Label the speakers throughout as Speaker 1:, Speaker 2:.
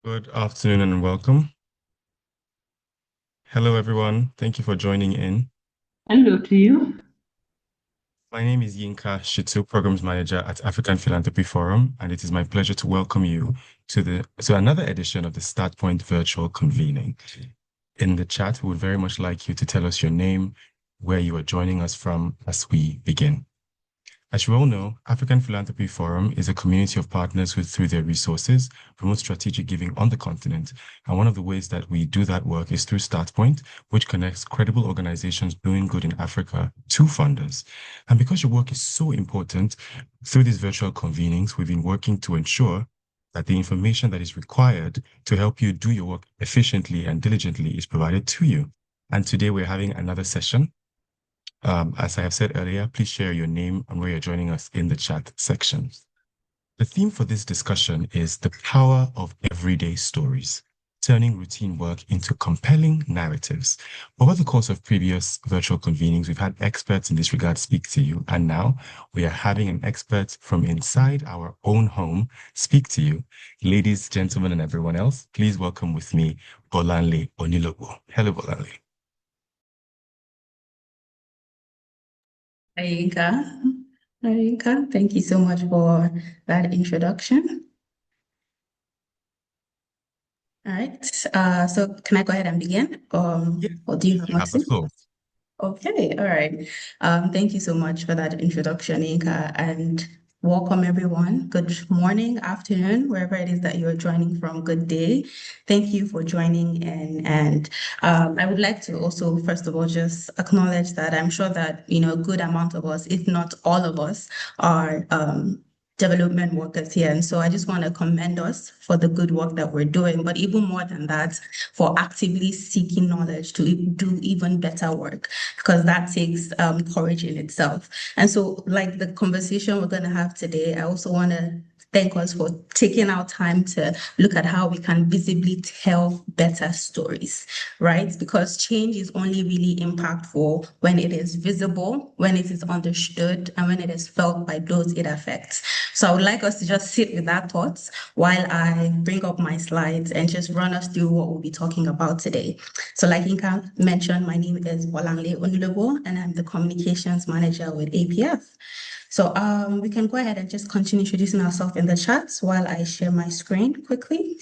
Speaker 1: Good afternoon and welcome. Hello, everyone. Thank you for joining in.
Speaker 2: Hello to you.
Speaker 1: My name is Yinka Shitu, Programs Manager at African Philanthropy Forum, and it is my pleasure to welcome you to another edition of the StartPoint Virtual Convening. In the chat, we would very much like you to tell us your name, where you are joining us from as we begin. As you all know, African Philanthropy Forum is a community of partners who, through their resources, promote strategic giving on the continent. And one of the ways that we do that work is through StartPoint, which connects credible organizations doing good in Africa to funders. And because your work is so important, through these virtual convenings, we've been working to ensure that the information that is required to help you do your work efficiently and diligently is provided to you. And today we're having another session. As I have said earlier, please share your name and where you're joining us in the chat section. The theme for this discussion is the power of everyday stories, turning routine work into compelling narratives. Over the course of previous virtual convenings, we've had experts in this regard speak to you, and now we are having an expert from inside our own home speak to you. Ladies, gentlemen, and everyone else, please welcome with me Bolanle Onilogo. Hello, Bolanle.
Speaker 2: Ayinka. Ayinka, thank you so much for that introduction. All right. So can I go ahead and begin?
Speaker 1: Yeah,
Speaker 2: Or do you have
Speaker 1: you
Speaker 2: more to
Speaker 1: have the
Speaker 2: say?
Speaker 1: floor.
Speaker 2: Okay, all right. Thank you so much for that introduction, Inka, and welcome everyone. Good morning, afternoon, wherever it is that you're joining from. Good day. Thank you for joining in. And I would like to also, first of all, just acknowledge that I'm sure that, a good amount of us, if not all of us, are development workers here. And so I just want to commend us for the good work that we're doing, but even more than that, for actively seeking knowledge to do even better work, because that takes courage in itself. And so, like the conversation we're going to have today, I also want to thank us for taking our time to look at how we can visibly tell better stories, right? Because change is only really impactful when it is visible, when it is understood, and when it is felt by those it affects. So I would like us to just sit with that thoughts while I bring up my slides and just run us through what we'll be talking about today. So like Inka mentioned, my name is Bolanle Onilogo, and I'm the communications manager with APF. So we can go ahead and just continue introducing ourselves in the chats while I share my screen quickly.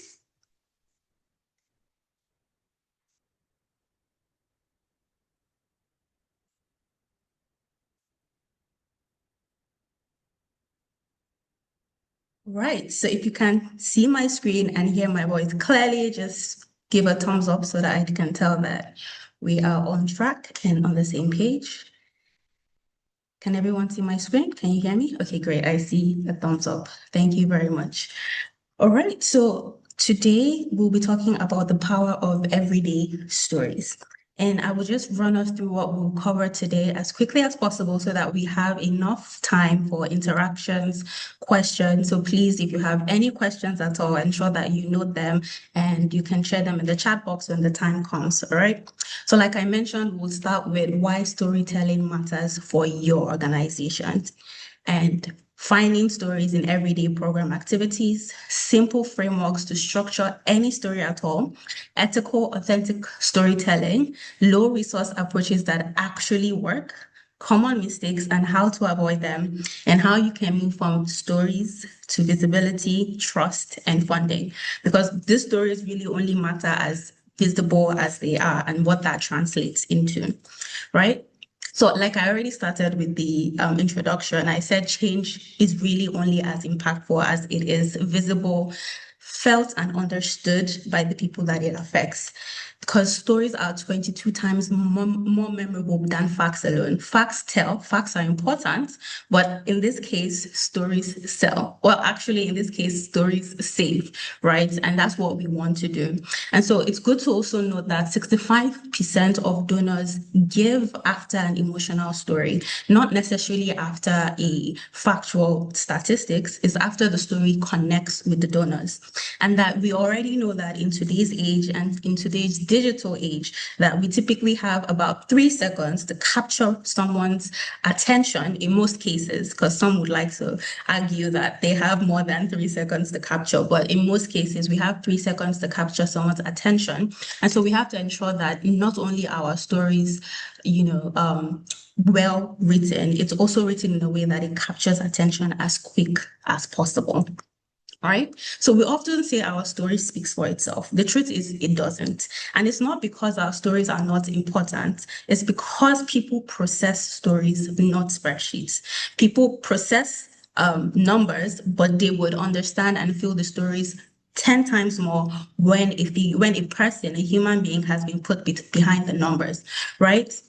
Speaker 2: Right. So if you can see my screen and hear my voice clearly, just give a thumbs up so that I can tell that we are on track and on the same page. Can everyone see my screen? Can you hear me? Okay, great. I see a thumbs up. Thank you very much. All right. So today we'll be talking about the power of everyday stories. And I will just run us through what we'll cover today as quickly as possible so that we have enough time for interactions, questions. So please, if you have any questions at all, ensure that you note them and you can share them in the chat box when the time comes. All right. So like I mentioned, we'll start with why storytelling matters for your organization. And finding stories in everyday program activities, simple frameworks to structure any story at all, ethical, authentic storytelling, low resource approaches that actually work, common mistakes and how to avoid them, and how you can move from stories to visibility, trust, and funding. Because these stories really only matter as visible as they are and what that translates into, right? So, like I already started with the introduction, I said change is really only as impactful as it is visible, felt, and understood by the people that it affects. Because stories are 22 times more memorable than facts alone. Facts tell, facts are important, but in this case, stories sell. Well, actually, in this case, stories save, right? And that's what we want to do. And so it's good to also note that 65% of donors give after an emotional story, not necessarily after a factual statistics, it's after the story connects with the donors. And that we already know that in today's age and in today's digital age, that we typically have about 3 seconds to capture someone's attention in most cases, because some would like to argue that they have more than 3 seconds to capture, but in most cases, we have 3 seconds to capture someone's attention. And so we have to ensure that not only our stories, well written, it's also written in a way that it captures attention as quick as possible. All right. So we often say our story speaks for itself. The truth is, it doesn't. And it's not because our stories are not important. It's because people process stories, not spreadsheets. People process numbers, but they would understand and feel the stories 10 times more when a person, a human being, has been put behind the numbers, right?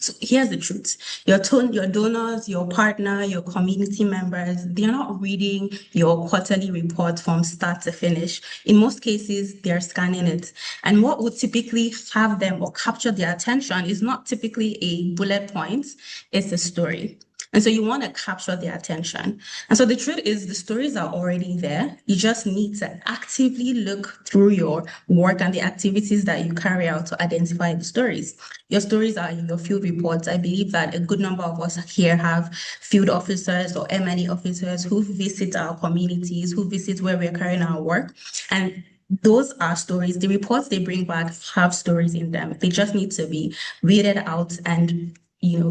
Speaker 2: So here's the truth. Your donors, your partner, your community members, they're not reading your quarterly report from start to finish. In most cases, they're scanning it. And what would typically have them or capture their attention is not typically a bullet point, it's a story. And so you want to capture their attention. And so the truth is, the stories are already there. You just need to actively look through your work and the activities that you carry out to identify the stories. Your stories are in your field reports. I believe that a good number of us here have field officers or M&E officers who visit our communities, who visit where we're carrying our work. And those are stories. The reports they bring back have stories in them. They just need to be weeded out and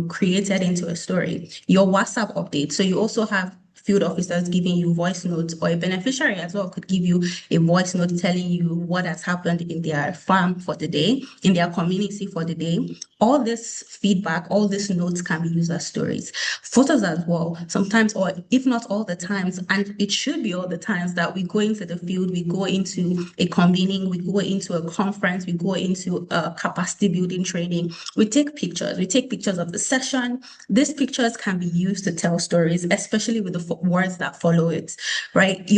Speaker 2: created into a story. Your WhatsApp update. So you also have field officers giving you voice notes, or a beneficiary as well could give you a voice note telling you what has happened in their farm for the day, in their community for the day. All this feedback, all these notes can be used as stories. Photos as well, sometimes, or if not all the times, and it should be all the times, that we go into the field, we go into a convening, we go into a conference, we go into a capacity building training. We take pictures. We take pictures of the session. These pictures can be used to tell stories, especially with the words that follow it, right?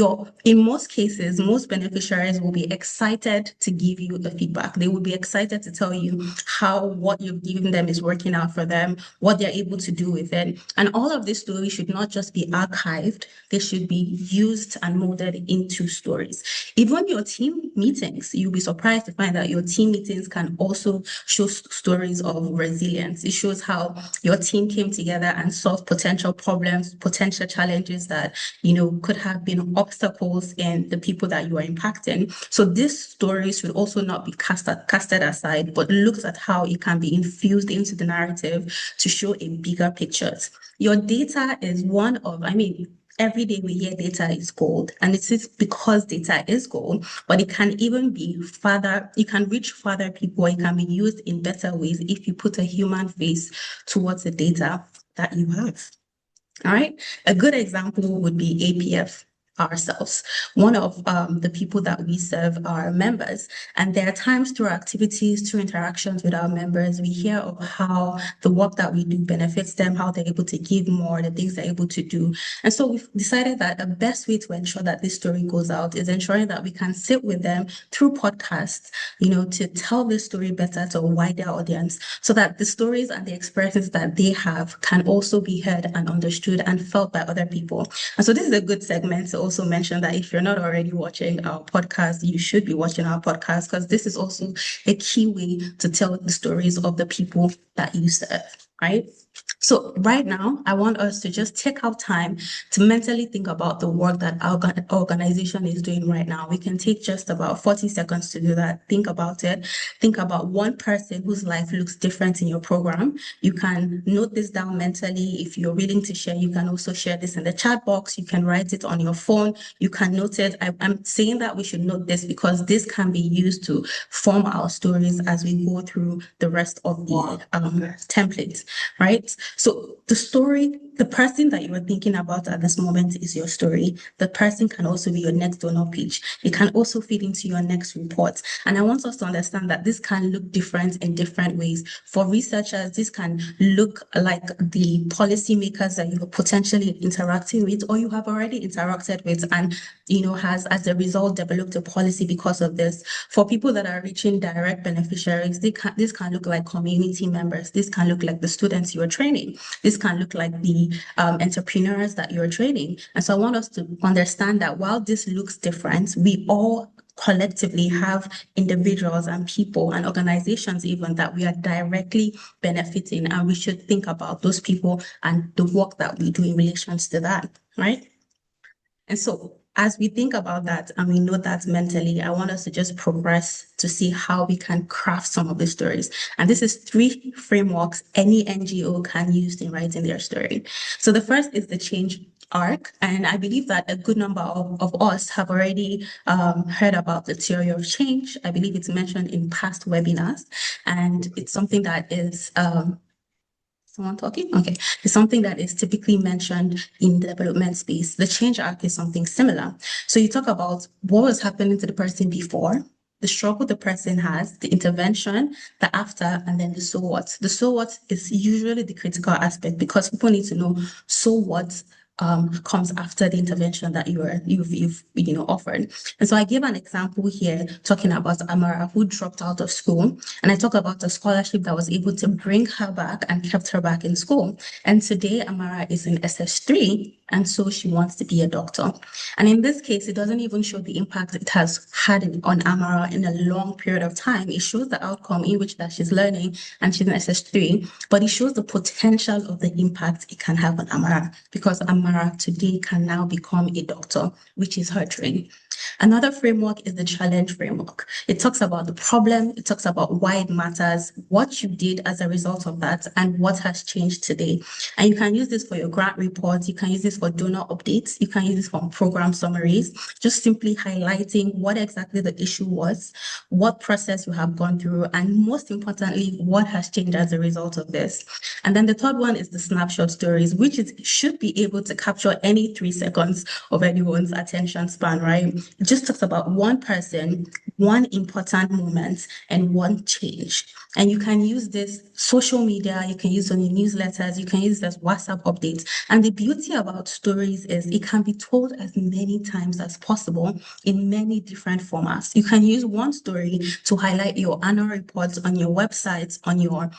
Speaker 2: In most cases, most beneficiaries will be excited to give you the feedback. They will be excited to tell you how what you've given them is working out for them, what they're able to do with it. And all of these stories should not just be archived, they should be used and molded into stories. Even your team meetings, you'll be surprised to find that your team meetings can also show stories of resilience. It shows how your team came together and solved potential problems, potential challenges that could have been obstacles in the people that you are impacting. So these stories should also not be casted aside, but looked at how it can be infused into the narrative to show a bigger picture. Your data is one of, every day we hear data is gold, and it is because data is gold, but it can even be further, it can reach further people, it can be used in better ways if you put a human face towards the data that you have. All right. A good example would be APF ourselves. One of the people that we serve are members, and there are times through activities, through interactions with our members, we hear of how the work that we do benefits them, how they're able to give more, the things they're able to do. And so we've decided that the best way to ensure that this story goes out is ensuring that we can sit with them through podcasts, to tell this story better to a wider audience, so that the stories and the experiences that they have can also be heard and understood and felt by other people. And so this is a good segment to also mention that if you're not already watching our podcast, you should be watching our podcast, because this is also a key way to tell the stories of the people that you serve, right? So right now, I want us to just take our time to mentally think about the work that our organization is doing right now. We can take just about 40 seconds to do that. Think about it. Think about one person whose life looks different in your program. You can note this down mentally. If you're willing to share, you can also share this in the chat box. You can write it on your phone. You can note it. I'm saying that we should note this because this can be used to form our stories as we go through the rest of the template, right? So the story, the person that you are thinking about at this moment is your story. The person can also be your next donor page. It can also feed into your next report. And I want us to understand that this can look different in different ways. For researchers, this can look like the policymakers that you're potentially interacting with, or you have already interacted with and has as a result developed a policy because of this. For people that are reaching direct beneficiaries, this can look like community members. This can look like the students you are training. This can look like the entrepreneurs that you're training. And so I want us to understand that while this looks different, we all collectively have individuals and people and organizations even that we are directly benefiting, and we should think about those people and the work that we do in relations to that, right? And so as we think about that and we know that mentally, I want us to just progress to see how we can craft some of the stories. And this is three frameworks any NGO can use in writing their story. So the first is the change arc. And I believe that a good number of us have already heard about the theory of change. I believe it's mentioned in past webinars. And it's something that is someone talking? Okay. It's something that is typically mentioned in the development space. The change arc is something similar. So you talk about what was happening to the person before, the struggle the person has, the intervention, the after, and then the so what. The so what is usually the critical aspect because people need to know so what comes after the intervention that you've offered. And so I give an example here talking about Amara who dropped out of school, and I talk about a scholarship that was able to bring her back and kept her back in school. And today Amara is in SS3, and so she wants to be a doctor. And in this case, it doesn't even show the impact it has had on Amara in a long period of time. It shows the outcome in which that she's learning and she's in SS3, but it shows the potential of the impact it can have on Amara because Amara today can now become a doctor, which is her dream. Another framework is the challenge framework. It talks about the problem, it talks about why it matters, what you did as a result of that, and what has changed today. And you can use this for your grant reports, you can use this for donor updates, you can use this for program summaries, just simply highlighting what exactly the issue was, what process you have gone through, and most importantly, what has changed as a result of this. And then the third one is the snapshot stories, which should be able to capture any 3 seconds of anyone's attention span, right? It just talks about one person, one important moment, and one change. And you can use this social media, you can use on your newsletters, you can use this WhatsApp updates. And the beauty about stories is it can be told as many times as possible in many different formats. You can use one story to highlight your annual reports on your websites, on your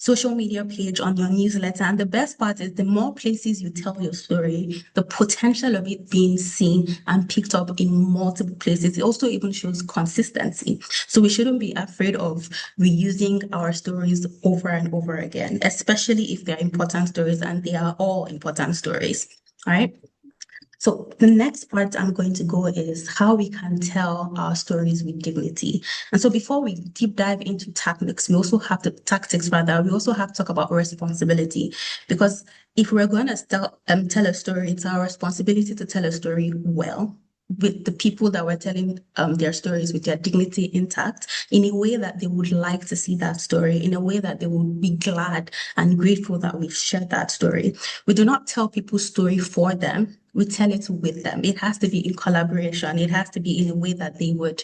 Speaker 2: social media page, on your newsletter. And the best part is the more places you tell your story, the potential of it being seen and picked up in multiple places. It also even shows consistency. So we shouldn't be afraid of reusing our stories over and over again, especially if they're important stories, and they are all important stories. All right. So the next part I'm going to go is how we can tell our stories with dignity. And so before we deep dive into tactics, we also have to we also have to talk about responsibility. Because if we're going to tell a story, it's our responsibility to tell a story well, with the people that we're telling their stories with their dignity intact, in a way that they would like to see that story, in a way that they would be glad and grateful that we've shared that story. We do not tell people's story for them. We tell it with them. It has to be in collaboration. It has to be in a way that they would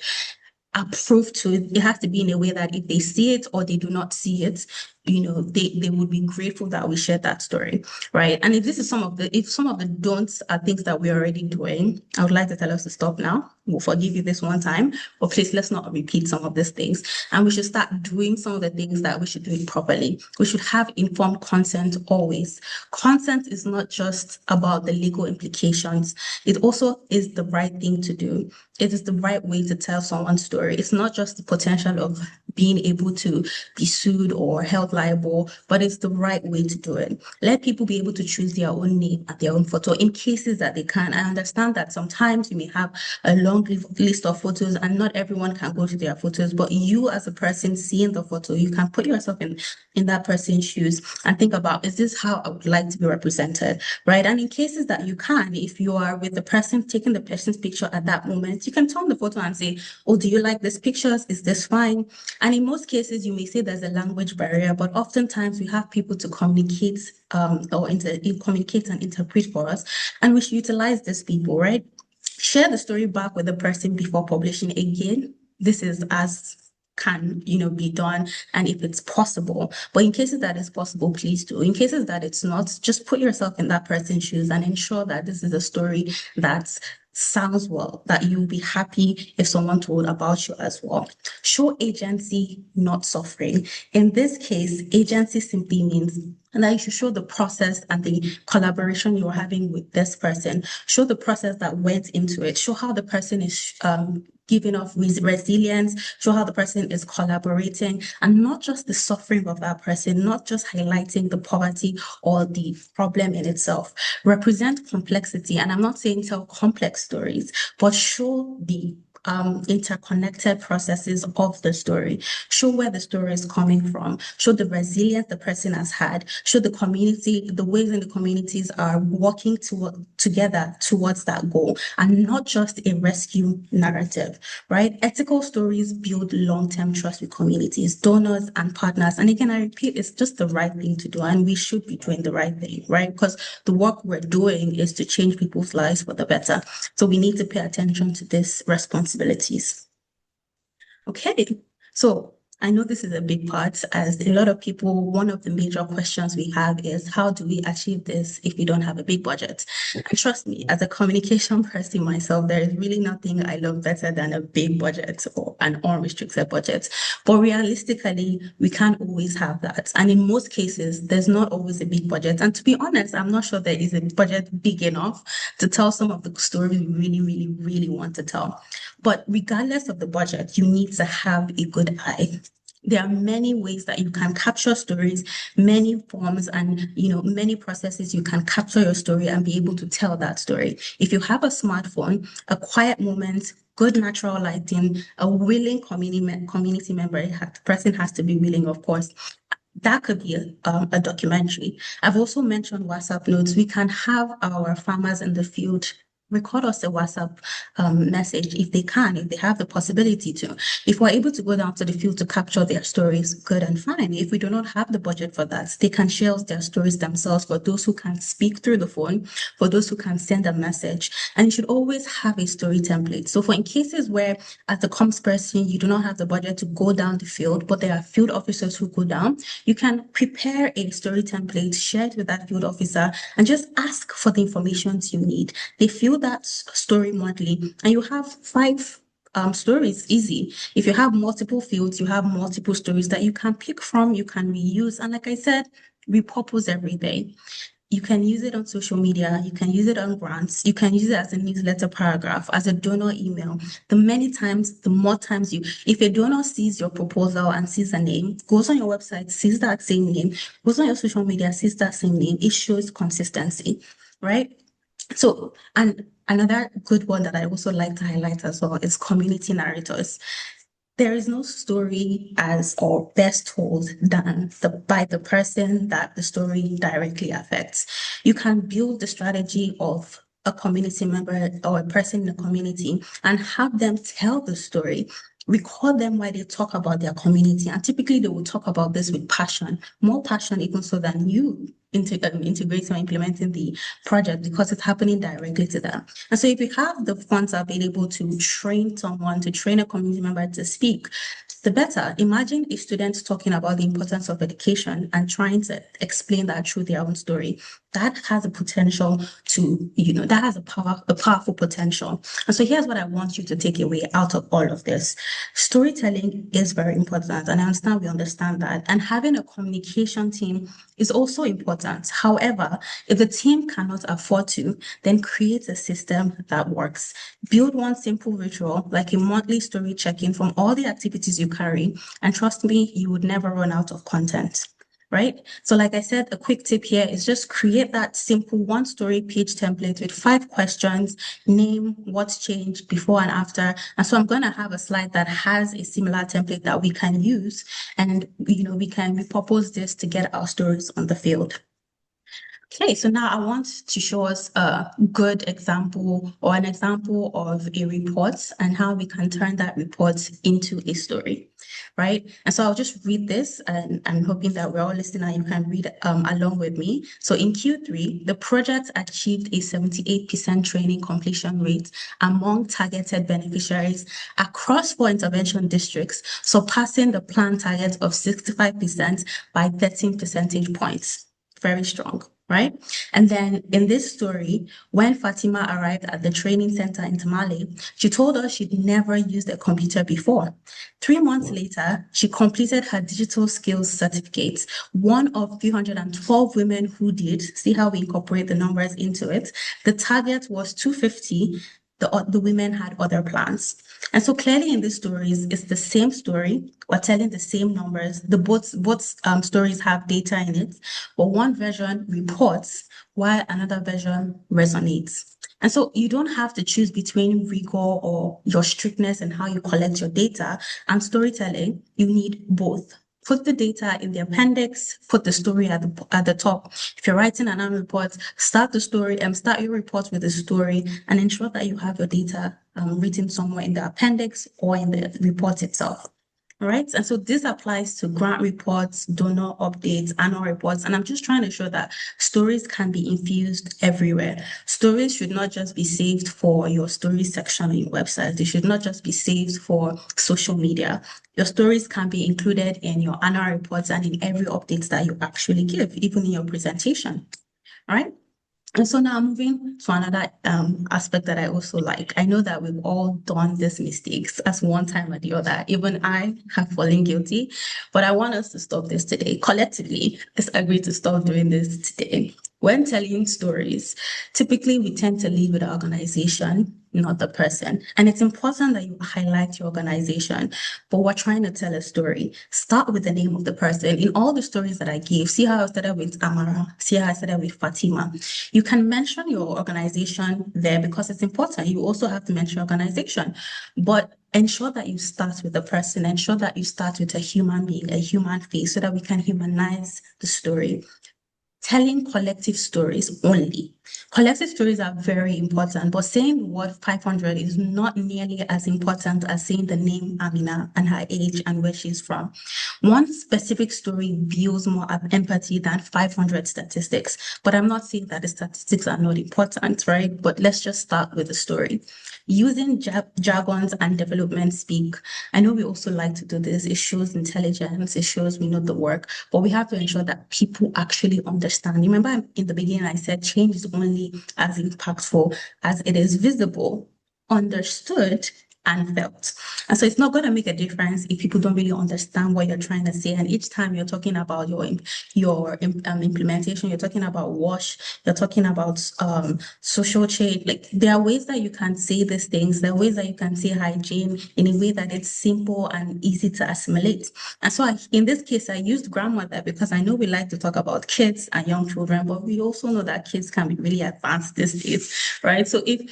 Speaker 2: approve to it. It has to be in a way that if they see it or they do not see it, they would be grateful that we shared that story, right? And if some of the don'ts are things that we're already doing, I would like to tell us to stop now. We'll forgive you this one time, but please let's not repeat some of these things. And we should start doing some of the things that we should do it properly. We should have informed consent always. Consent is not just about the legal implications. It also is the right thing to do. It is the right way to tell someone's story. It's not just the potential of being able to be sued or held liable, but it's the right way to do it. Let people be able to choose their own name and their own photo in cases that they can. I understand that sometimes you may have a long list of photos and not everyone can go to their photos, but you as a person seeing the photo, you can put yourself in that person's shoes and think about, is this how I would like to be represented, right? And in cases that you can, if you are with the person taking the person's picture at that moment, you can turn the photo and say, oh, do you like this pictures? Is this fine? And in most cases, you may say there's a language barrier, but oftentimes we have people to communicate communicate and interpret for us, and we should utilize these people, right? Share the story back with the person before publishing again. This is as can be done, and if it's possible, but in cases that it's possible, please do. In cases that it's not, just put yourself in that person's shoes and ensure that this is a story that sounds well, that you'll be happy if someone told about you as well. Show agency, not suffering. In this case, agency simply means that you should show the process and the collaboration you're having with this person. Show the process that went into it. Show how the person is giving off resilience, show how the person is collaborating, and not just the suffering of that person, not just highlighting the poverty or the problem in itself. Represent complexity. And I'm not saying tell complex stories, but show the interconnected processes of the story. Show where the story is coming from. Show the resilience the person has had. Show the community, the ways in the communities are working together towards that goal, and not just a rescue narrative, right? Ethical stories build long-term trust with communities, donors, and partners. And again, I repeat, it's just the right thing to do, and we should be doing the right thing, right? Because the work we're doing is to change people's lives for the better. So we need to pay attention to these responsibilities. Okay, so I know this is a big part, as a lot of people, one of the major questions we have is how do we achieve this if we don't have a big budget? And trust me, as a communication person myself, there is really nothing I love better than a big budget or an unrestricted budget. But realistically, we can't always have that. And in most cases, there's not always a big budget. And to be honest, I'm not sure there is a budget big enough to tell some of the stories we really, really, really want to tell. But regardless of the budget, you need to have a good eye. There are many ways that you can capture stories, many forms and many processes you can capture your story and be able to tell that story. If you have a smartphone, a quiet moment, good natural lighting, a willing community member, the person has to be willing, of course. That could be a documentary. I've also mentioned WhatsApp notes. We can have our farmers in the field record us a WhatsApp message if they can, if they have the possibility to. If we're able to go down to the field to capture their stories, good and fine. If we do not have the budget for that, they can share their stories themselves for those who can speak through the phone, for those who can send a message. And you should always have a story template. So for in cases where as a comms person, you do not have the budget to go down the field, but there are field officers who go down, you can prepare a story template, share it with that field officer, and just ask for the information you need. They fill that story monthly, and you have 5 stories easy. If you have multiple fields, you have multiple stories that you can pick from, you can reuse. And like I said, repurpose every day. You can use it on social media, you can use it on grants, you can use it as a newsletter paragraph, as a donor email. The many times, the more times if a donor sees your proposal and sees a name, goes on your website, sees that same name, goes on your social media, sees that same name, it shows consistency, right? So, and another good one that I also like to highlight as well is community narrators. There is no story as or best told than by the person that the story directly affects. You can build the strategy of a community member or a person in the community and have them tell the story. Record them while they talk about their community. And typically they will talk about this with passion, more passion even so than you integrating or implementing the project, because it's happening directly to them. And so if you have the funds available to train someone, to train a community member to speak, the better. Imagine a student talking about the importance of education and trying to explain that through their own story. That has a potential to, that has a powerful potential. And so here's what I want you to take away out of all of this. Storytelling is very important, and I understand we understand that. And having a communication team is also important. However, if the team cannot afford to, then create a system that works. Build one simple ritual, like a monthly story check-in from all the activities you carry, and trust me, you would never run out of content. Right? So like I said, a quick tip here is just create that simple 1-story page template with 5 questions, name, what's changed, before and after. And so I'm going to have a slide that has a similar template that we can use, and we can repurpose this to get our stories on the field. Okay, so now I want to show us a good example or an example of a report and how we can turn that report into a story, right? And so I'll just read this, and I'm hoping that we're all listening and you can read along with me. So in Q3, the project achieved a 78% training completion rate among targeted beneficiaries across 4 intervention districts, surpassing the planned target of 65% by 13 percentage points. Very strong. Right? And then in this story, when Fatima arrived at the training center in Tamale, she told us she'd never used a computer before. 3 months later, she completed her digital skills certificate, one of 312 women who did. See how we incorporate the numbers into it. The target was 250. the women had other plans. And so clearly in these stories, it's the same story. We're telling the same numbers. The both stories have data in it, but one version reports while another version resonates. And so you don't have to choose between rigor or your strictness and how you collect your data and storytelling. You need both. Put the data in the appendix, put the story at the top. If you're writing an annual report, start the story and start your report with the story and ensure that you have your data written somewhere in the appendix or in the report itself. All right. And so this applies to grant reports, donor updates, annual reports. And I'm just trying to show that stories can be infused everywhere. Stories should not just be saved for your stories section on your website. They should not just be saved for social media. Your stories can be included in your annual reports and in every update that you actually give, even in your presentation. All right. And so now moving to another aspect that I also like. I know that we've all done these mistakes at one time or the other. Even I have fallen guilty, but I want us to stop this today. Collectively, let's agree to stop doing this today. When telling stories, typically we tend to lead with the organization, not the person. And it's important that you highlight your organization, but we're trying to tell a story. Start with the name of the person. In all the stories that I gave, see how I started with Amara, see how I started with Fatima. You can mention your organization there because it's important. You also have to mention organization, but ensure that you start with the person, ensure that you start with a human being, a human face, so that we can humanize the story. Telling collective stories only. Collective stories are very important, but saying the word 500 is not nearly as important as saying the name Amina and her age and where she's from. One specific story builds more empathy than 500 statistics, but I'm not saying that the statistics are not important, right? But let's just start with the story. Using jargons and development speak. I know we also like to do this. It shows intelligence, it shows we know the work, but we have to ensure that people actually understand. Remember in the beginning, I said change is only as impactful as it is visible, understood, and felt. And so it's not going to make a difference if people don't really understand what you're trying to say. And each time you're talking about your implementation, you're talking about wash, you're talking about social change. Like there are ways that you can say these things. There are ways that you can say hygiene in a way that it's simple and easy to assimilate. And so in this case, I used grandmother because I know we like to talk about kids and young children, but we also know that kids can be really advanced these days, right? So if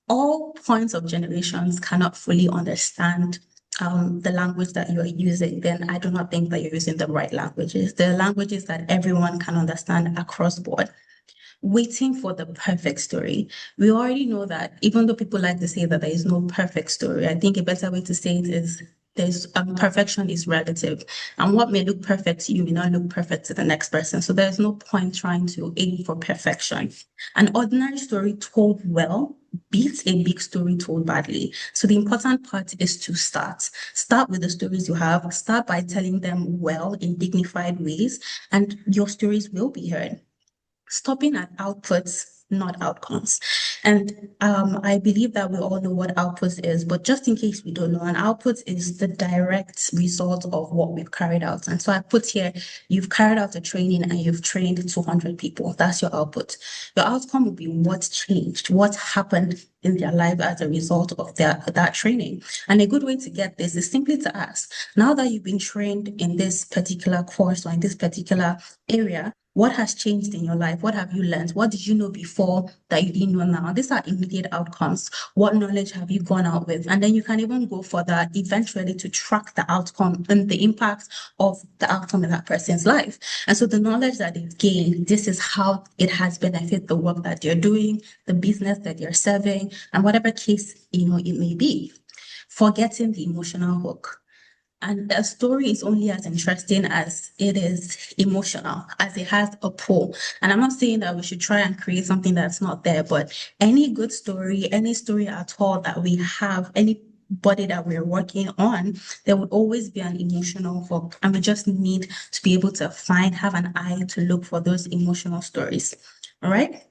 Speaker 2: all points of generations cannot fully understand the language that you're using, then I do not think that you're using the right languages. The languages that everyone can understand across board. Waiting for the perfect story. We already know that even though people like to say that there is no perfect story, I think a better way to say it is there's perfection is relative, and what may look perfect to you may not look perfect to the next person. So there's no point trying to aim for perfection. An ordinary story told well beats a big story told badly. So the important part is to start. Start with the stories you have. Start by telling them well in dignified ways, and your stories will be heard. Stopping at outputs, not outcomes. And I believe that we all know what outputs is, but just in case we don't know, an output is the direct result of what we've carried out. And so I put here, you've carried out a training and you've trained 200 people. That's your output. Your outcome will be what changed, what happened in their life as a result of that training. And a good way to get this is simply to ask, now that you've been trained in this particular course or in this particular area, what has changed in your life? What have you learned? What did you know before that you didn't know now? These are immediate outcomes. What knowledge have you gone out with? And then you can even go further eventually to track the outcome and the impact of the outcome in that person's life. And so the knowledge that they've gained, this is how it has benefited the work that they're doing, the business that they're serving, and whatever case it may be. Forgetting the emotional hook. And a story is only as interesting as it is emotional, as it has a pull. And I'm not saying that we should try and create something that's not there, but any good story, any story at all that we have, anybody that we're working on, there would always be an emotional hook. And we just need to be able to have an eye to look for those emotional stories. All right.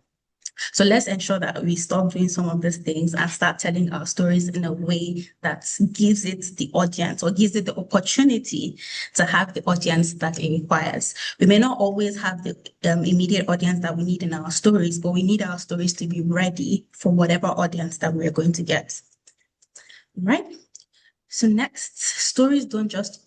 Speaker 2: So let's ensure that we stop doing some of these things and start telling our stories in a way that gives it the audience or gives it the opportunity to have the audience that it requires. We may not always have the immediate audience that we need in our stories, but we need our stories to be ready for whatever audience that we're going to get. Right? So next, stories don't just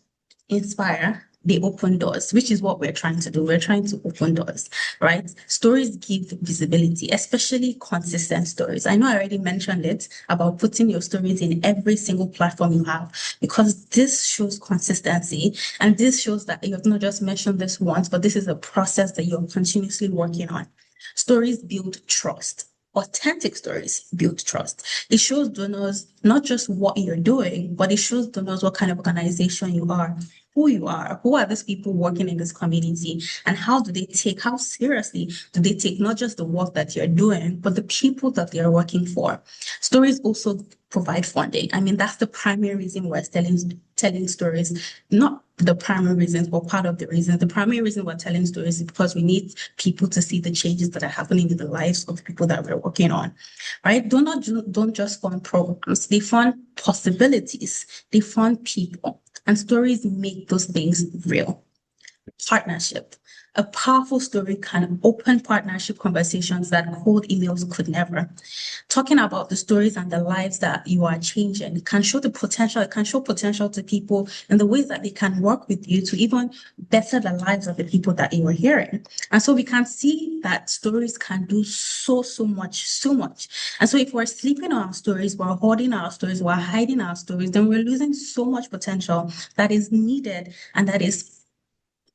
Speaker 2: inspire, they open doors, which is what we're trying to do. We're trying to open doors, right? Stories give visibility, especially consistent stories. I know I already mentioned it about putting your stories in every single platform you have, because this shows consistency. And this shows that you have not just mentioned this once, but this is a process that you're continuously working on. Stories build trust. Authentic stories build trust. It shows donors not just what you're doing, but it shows donors what kind of organization you are, who are these people working in this community, and how seriously do they take not just the work that you're doing, but the people that they are working for. Stories also provide funding. I mean, that's the primary reason we're telling stories, not the primary reasons, but part of the reason. The primary reason we're telling stories is because we need people to see the changes that are happening in the lives of the people that we're working on, right? Don't just fund programs. They fund possibilities. They fund people. And stories make those things real. Partnership. A powerful story can open partnership conversations that cold emails could never. Talking about the stories and the lives that you are changing can show the potential. It can show potential to people in the ways that they can work with you to even better the lives of the people that you are hearing. And so we can see that stories can do so much, so much. And so if we're sleeping on our stories, we're hoarding our stories, we're hiding our stories, then we're losing so much potential that is needed and that is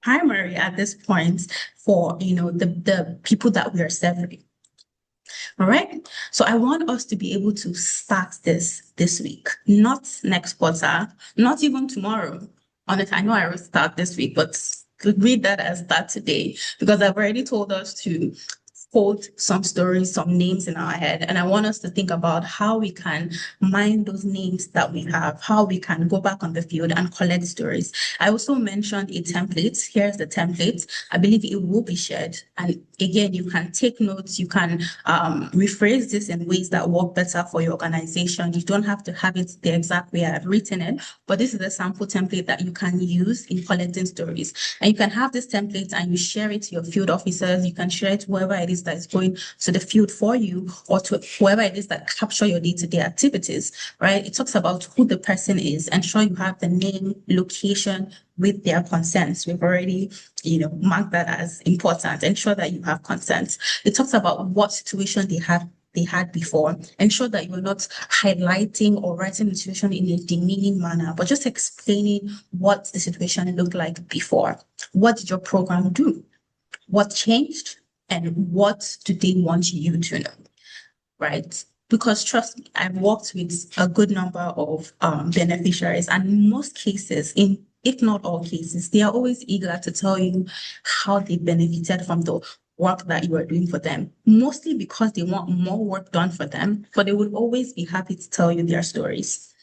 Speaker 2: primary at this point for the people that we are serving. All right. So I want us to be able to start this week, not next quarter, not even tomorrow. Honestly, I know I will start this week, but read that as start today, because I've already told us to hold some stories, some names in our head. And I want us to think about how we can mine those names that we have, how we can go back on the field and collect stories. I also mentioned a template. Here's the template. I believe it will be shared. And again, you can take notes. You can rephrase this in ways that work better for your organization. You don't have to have it the exact way I've written it, but this is a sample template that you can use in collecting stories. And you can have this template and you share it to your field officers. You can share it to whoever it is that is going to the field for you, or to whoever it is that capture your day-to-day activities, right? It talks about who the person is. Ensure you have the name, location with their consents. We've already, marked that as important. Ensure that you have consent. It talks about what situation they had before. Ensure that you're not highlighting or writing the situation in a demeaning manner, but just explaining what the situation looked like before. What did your program do? What changed? And what do they want you to know? Right? Because trust me, I've worked with a good number of beneficiaries, and in most cases, if not all cases, they are always eager to tell you how they benefited from the work that you are doing for them, mostly because they want more work done for them, but they will always be happy to tell you their stories.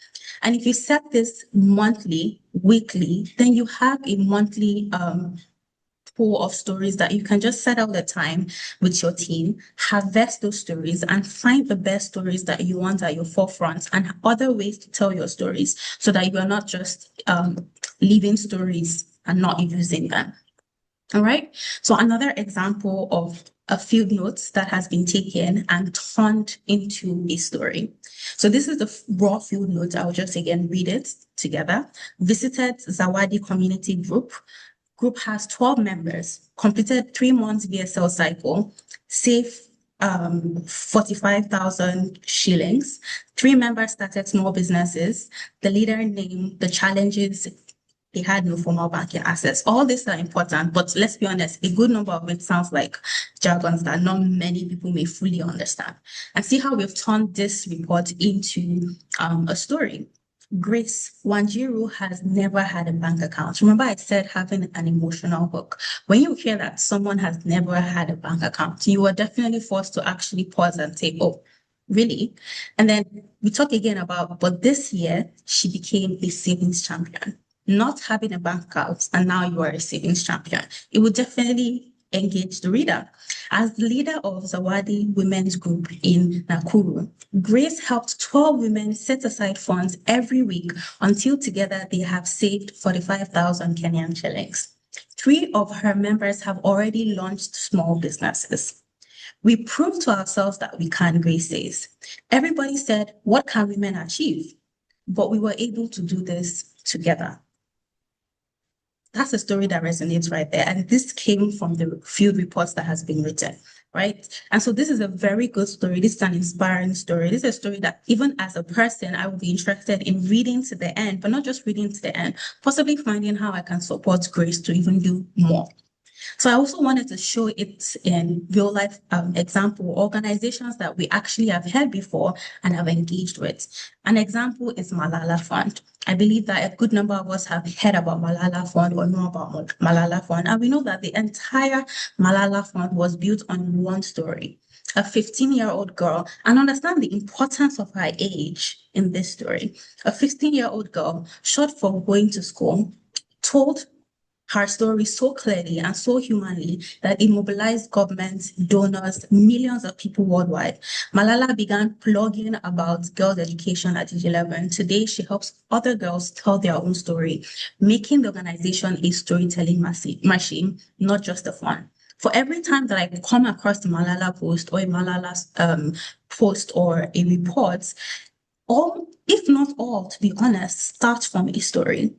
Speaker 2: And if you set this monthly, weekly, then you have a monthly pool of stories that you can just set out the time with your team, harvest those stories, and find the best stories that you want at your forefront, and other ways to tell your stories, so that you are not just leaving stories and not using them. All right. So another example of a field notes that has been taken and turned into a story. So this is the raw field note. I'll just again read it together. Visited Zawadi Community Group. Group has 12 members, completed 3 months VSL cycle, saved 45,000 shillings. 3 members started small businesses. The leader named the challenges. They had no formal banking access. All these are important, but let's be honest, a good number of it sounds like jargons that not many people may fully understand. And see how we've turned this report into a story. Grace Wanjiru has never had a bank account. Remember, I said having an emotional hook. When you hear that someone has never had a bank account, you are definitely forced to actually pause and say, oh, really? And then we talk again about, but this year she became a savings champion. Not having a bank account and now you are a savings champion. It would definitely engage the reader. As the leader of Zawadi Women's Group in Nakuru, Grace helped 12 women set aside funds every week until together they have saved 45,000 Kenyan shillings. 3 of her members have already launched small businesses. We proved to ourselves that we can, Grace says. Everybody said, what can women achieve? But we were able to do this together. That's a story that resonates right there. And this came from the field reports that has been written, right? And so this is a very good story. This is an inspiring story. This is a story that even as a person, I would be interested in reading to the end, but not just reading to the end, possibly finding how I can support Grace to even do more. So I also wanted to show it in real life example, organizations that we actually have heard before and have engaged with. An example is Malala Fund. I believe that a good number of us have heard about Malala Fund or know about Malala Fund. And we know that the entire Malala Fund was built on one story, a 15-year-old girl, and understand the importance of her age in this story. A 15-year-old girl, short for going to school, told her story so clearly and so humanly that it mobilized governments, donors, millions of people worldwide. Malala began blogging about girls' education at age 11. Today, she helps other girls tell their own story, making the organization a storytelling machine, not just a fun. For every time that I come across a Malala post or a Malala post or a report, all, if not all, to be honest, starts from a story.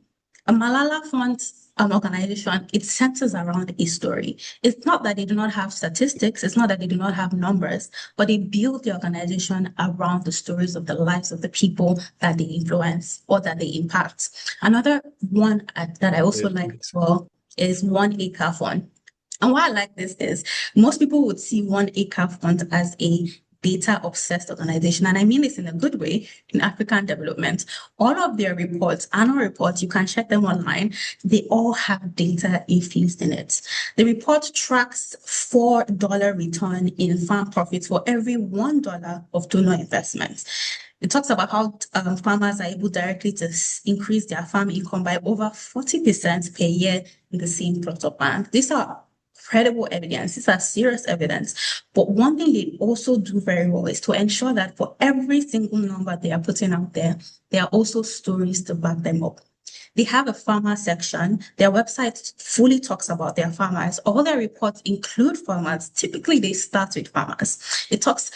Speaker 2: A Malala Fund organization, it centers around a story. It's not that they do not have statistics, it's not that they do not have numbers, but they build the organization around the stories of the lives of the people that they influence or that they impact. Another one that I also like as well is One Acre Fund. And why I like this is most people would see One Acre Fund as a data obsessed organization. And I mean this in a good way in African development. All of their reports, annual reports, you can check them online. They all have data infused in it. The report tracks $4 return in farm profits for every $1 of donor investment. It talks about how farmers are able directly to increase their farm income by over 40% per year in the same plot of land. These are credible evidence. These are serious evidence. But one thing they also do very well is to ensure that for every single number they are putting out there, there are also stories to back them up. They have a farmer section. Their website fully talks about their farmers. All their reports include farmers. Typically, they start with farmers. It talks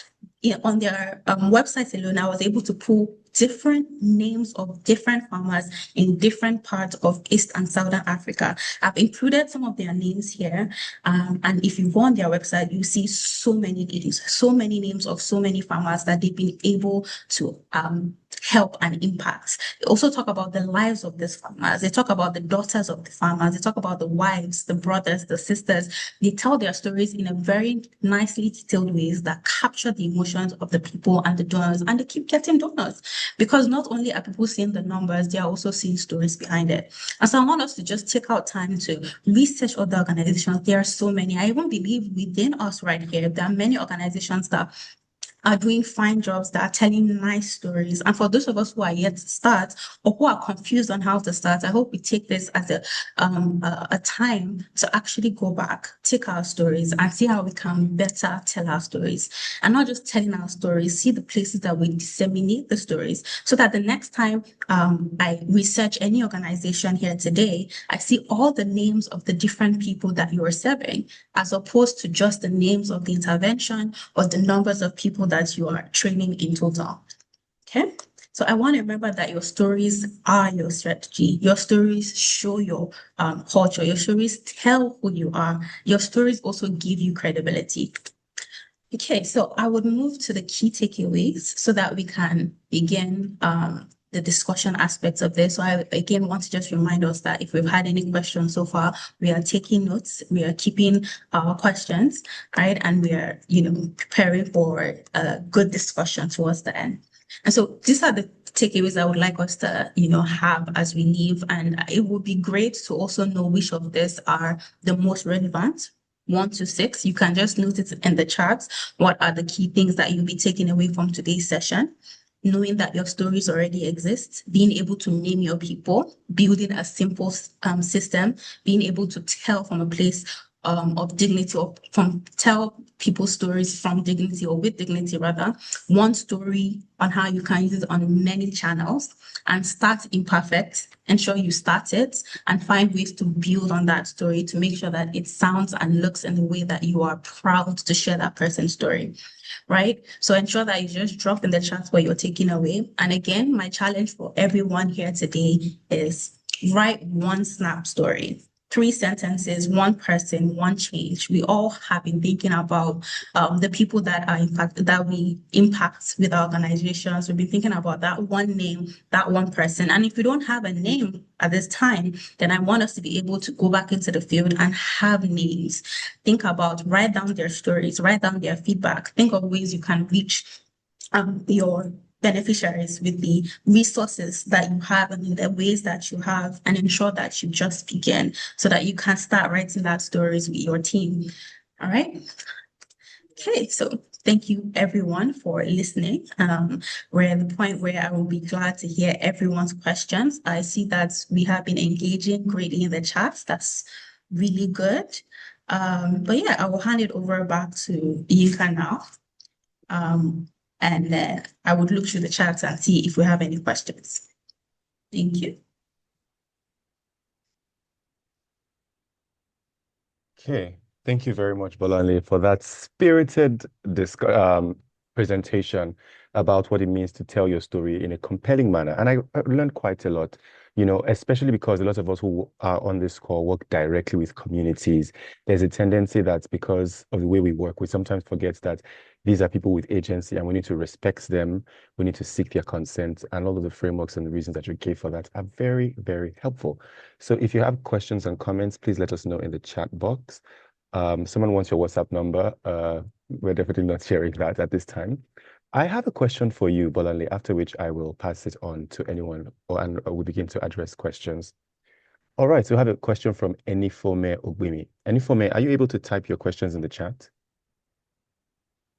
Speaker 2: on their website alone. I was able to pull different names of different farmers in different parts of East and Southern Africa. I've included some of their names here. And if you go on their website, you see so many names of so many farmers that they've been able to help and impact. They also talk about the lives of these farmers. They talk about the daughters of the farmers. They talk about the wives, the brothers, the sisters. They tell their stories in a very nicely detailed ways that capture the emotions of the people and the donors. And they keep getting donors because not only are people seeing the numbers, they are also seeing stories behind it. And so I want us to just take out time to research other organizations. There are so many. I even believe within us right here, there are many organizations that are doing fine jobs, that are telling nice stories. And for those of us who are yet to start or who are confused on how to start, I hope we take this as a time to actually go back, take our stories and see how we can better tell our stories. And not just telling our stories, see the places that we disseminate the stories so that the next time I research any organization here today, I see all the names of the different people that you are serving, as opposed to just the names of the intervention or the numbers of people that you are training in total. Okay. So I want to remember that your stories are your strategy. Your stories show your culture. Your stories tell who you are. Your stories also give you credibility. Okay, so I would move to the key takeaways so that we can begin the discussion aspects of this. So I again want to just remind us that if we've had any questions so far, we are taking notes, we are keeping our questions, right? And we are, preparing for a good discussion towards the end. And so these are the takeaways I would like us to, have as we leave. And it would be great to also know which of these are the most relevant. 1 to 6. You can just note it in the charts. What are the key things that you'll be taking away from today's session? Knowing that your stories already exist, being able to name your people, building a simple system, being able to tell from a place of dignity, or from tell people stories from dignity, or with dignity rather, one story on how you can use it on many channels, and start imperfect. Ensure you start it and find ways to build on that story to make sure that it sounds and looks in the way that you are proud to share that person's story. Right? So ensure that you just drop in the chat what you're taking away. And again, my challenge for everyone here today is write one snap story. 3 sentences, one person, one change. We all have been thinking about the people that are impacted, that we impact with our organizations. We've been thinking about that one name, that one person. And if we don't have a name at this time, then I want us to be able to go back into the field and have names. Think about, write down their stories, write down their feedback. Think of ways you can reach your beneficiaries with the resources that you have and in the ways that you have, and ensure that you just begin so that you can start writing that stories with your team. All right. Okay, so thank you everyone for listening. We're at the point where I will be glad to hear everyone's questions. I see that we have been engaging greatly in the chats. That's really good. But yeah, I will hand it over back to Yinka now. And I would look through the chats and see if we have any questions. Thank you.
Speaker 1: Okay, thank you very much, Bolanle, for that spirited presentation about what it means to tell your story in a compelling manner. And I learned quite a lot, especially because a lot of us who are on this call work directly with communities. There's a tendency that because of the way we work, we sometimes forget that these are people with agency and we need to respect them. We need to seek their consent, and all of the frameworks and the reasons that you gave for that are very, very helpful. So if you have questions and comments, please let us know in the chat box. Someone wants your WhatsApp number. We're definitely not sharing that at this time. I have a question for you, Bolanle, after which I will pass it on to anyone, and we begin to address questions. All right, so I have a question from Enifome Ogbimi. Enifome, are you able to type your questions in the chat?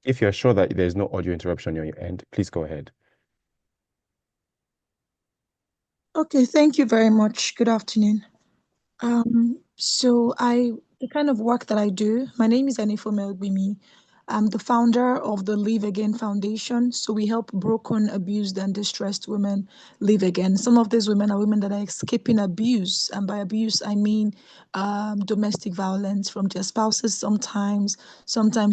Speaker 1: If you're sure that there's no audio interruption on your end, please go ahead.
Speaker 3: Okay, thank you very much. Good afternoon. The kind of work that I do, my name is Anifome Ogbimi. I'm the founder of the Live Again Foundation. So we help broken, abused, and distressed women live again. Some of these women are women that are escaping abuse. And by abuse, I mean domestic violence from their spouses sometimes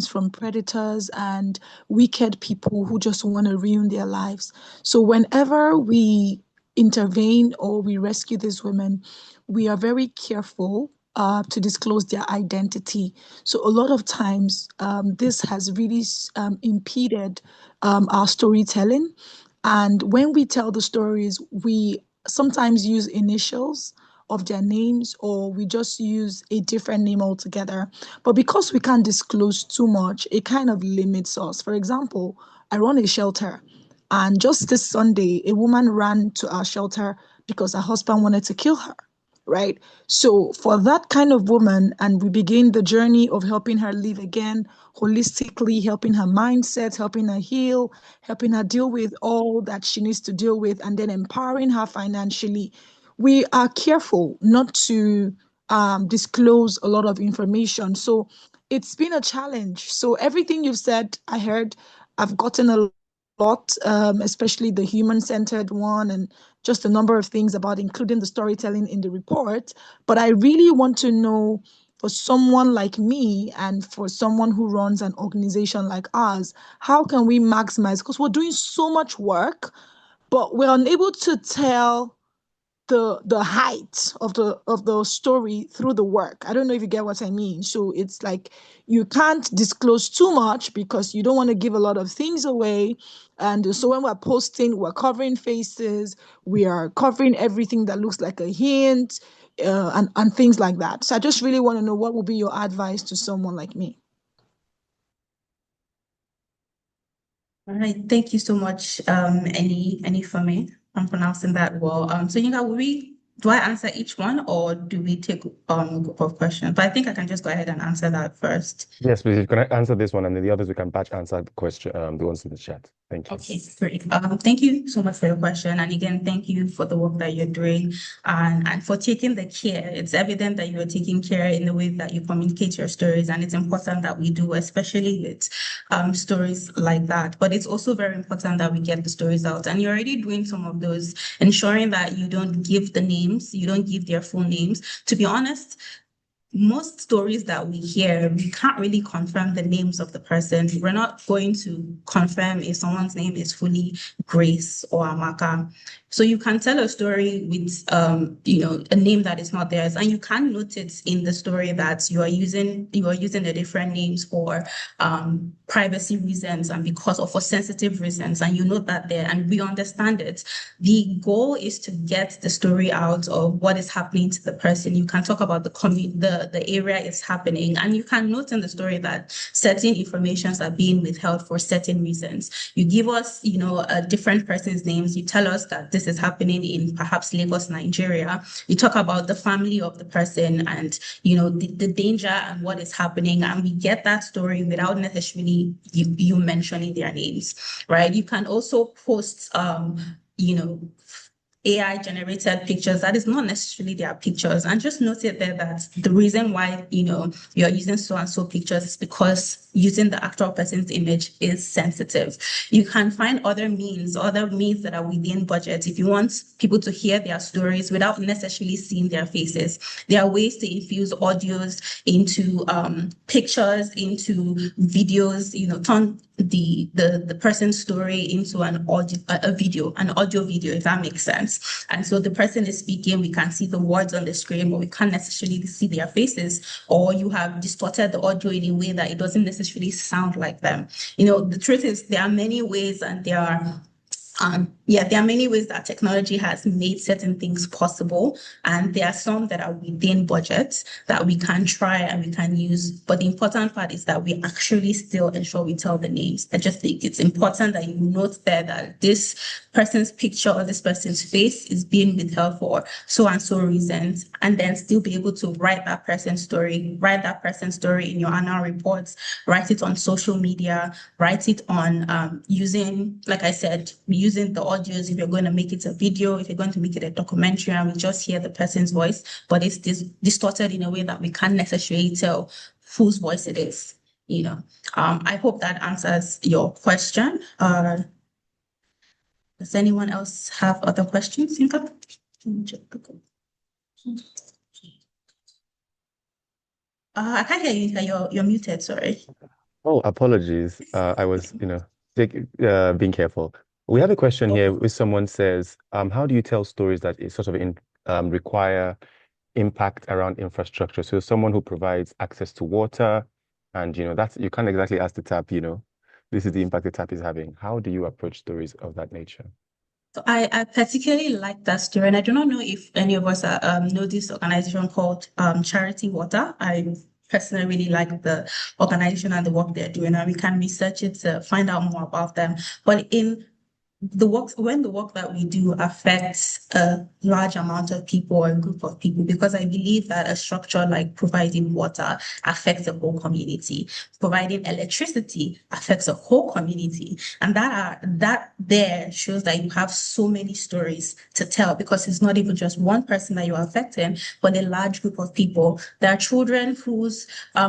Speaker 3: from predators and wicked people who just want to ruin their lives. So whenever we intervene or we rescue these women, we are very careful to disclose their identity. So a lot of times, this has really impeded our storytelling. And when we tell the stories, we sometimes use initials of their names, or we just use a different name altogether. But because we can't disclose too much, it kind of limits us. For example, I run a shelter. And just this Sunday, a woman ran to our shelter because her husband wanted to kill her, right? So for that kind of woman, and we begin the journey of helping her live again, holistically, helping her mindset, helping her heal, helping her deal with all that she needs to deal with, and then empowering her financially. We are careful not to disclose a lot of information. So it's been a challenge. So everything you've said, I heard, I've gotten a lot, especially the human-centered one, and just a number of things about including the storytelling in the report. But I really want to know, for someone like me and for someone who runs an organization like ours, how can we maximize? Because we're doing so much work, but we're unable to tell the height of the story through the work. I don't know if you get what I mean. So it's like you can't disclose too much because you don't want to give a lot of things away. And so when we're posting, we're covering faces, we are covering everything that looks like a hint, and things like that. So I just really want to know, what would be your advice to someone like me?
Speaker 2: All right, thank you so much, any for me. I'm pronouncing that well. So Yinka, will we Do I answer each one or do we take a group of questions? But I think I can just go ahead and answer that first.
Speaker 1: Yes, please. You can answer this one, and then the others we can batch answer the question, the ones in the chat. Thank you.
Speaker 2: Okay, great. Thank you so much for your question. And again, thank you for the work that you're doing and for taking the care. It's evident that you're taking care in the way that you communicate your stories. And it's important that we do, especially with stories like that. But it's also very important that we get the stories out. And you're already doing some of those, ensuring that you don't give the names, you don't give their full names. To be honest, most stories that we hear, we can't really confirm the names of the person. We're not going to confirm if someone's name is fully Grace or Amaka. So you can tell a story with, a name that is not theirs, and you can notice in the story that you are using the different names for privacy reasons and because of for sensitive reasons, and you note that there, and we understand it. The goal is to get the story out of what is happening to the person. You can talk about the area it's happening, and you can note in the story that certain informations are being withheld for certain reasons. You give us, a different person's names. You tell us that this is happening in perhaps Lagos, Nigeria. You talk about the family of the person and, the danger and what is happening. And we get that story without necessarily you mentioning their names, right? You can also post, AI generated pictures that is not necessarily their pictures, and just note it there that the reason why you're using so and so pictures is because using the actual person's image is sensitive. You can find other means that are within budget if you want people to hear their stories without necessarily seeing their faces. There are ways to infuse audios into pictures, into videos, turn the person's story into an audio video, if that makes sense. And so the person is speaking, we can see the words on the screen, but we can't necessarily see their faces, or you have distorted the audio in a way that it doesn't necessarily sound like them. The truth is there are many ways, and there are many ways that technology has made certain things possible, and there are some that are within budget that we can try and we can use. But the important part is that we actually still ensure we tell the names. I just think it's important that you note there that this person's picture or this person's face is being withheld for so and so reasons, and then still be able to write that person's story in your annual reports, write it on social media, write it on using, like I said, using the audios if you're going to make it a video, if you're going to make it a documentary, and we just hear the person's voice, but it's distorted in a way that we can't necessarily tell whose voice it is. I hope that answers your question. Does anyone else have other questions? I can't hear you. You're muted. Sorry.
Speaker 1: Oh, apologies. I was, being careful. We have a question here where someone says, how do you tell stories that is sort of require impact around infrastructure? So someone who provides access to water, and that's you can't exactly ask the tap, this is the impact the tap is having. How do you approach stories of that nature?
Speaker 2: So I particularly like that story, and I do not know if any of us know this organization called Charity Water. I personally really like the organization and the work they're doing, and we can research it to find out more about them. But when the work that we do affects a large amount of people or a group of people, because I believe that a structure like providing water affects a whole community, providing electricity affects a whole community, and that there shows that you have so many stories to tell, because it's not even just one person that you're affecting, but a large group of people. There are children whose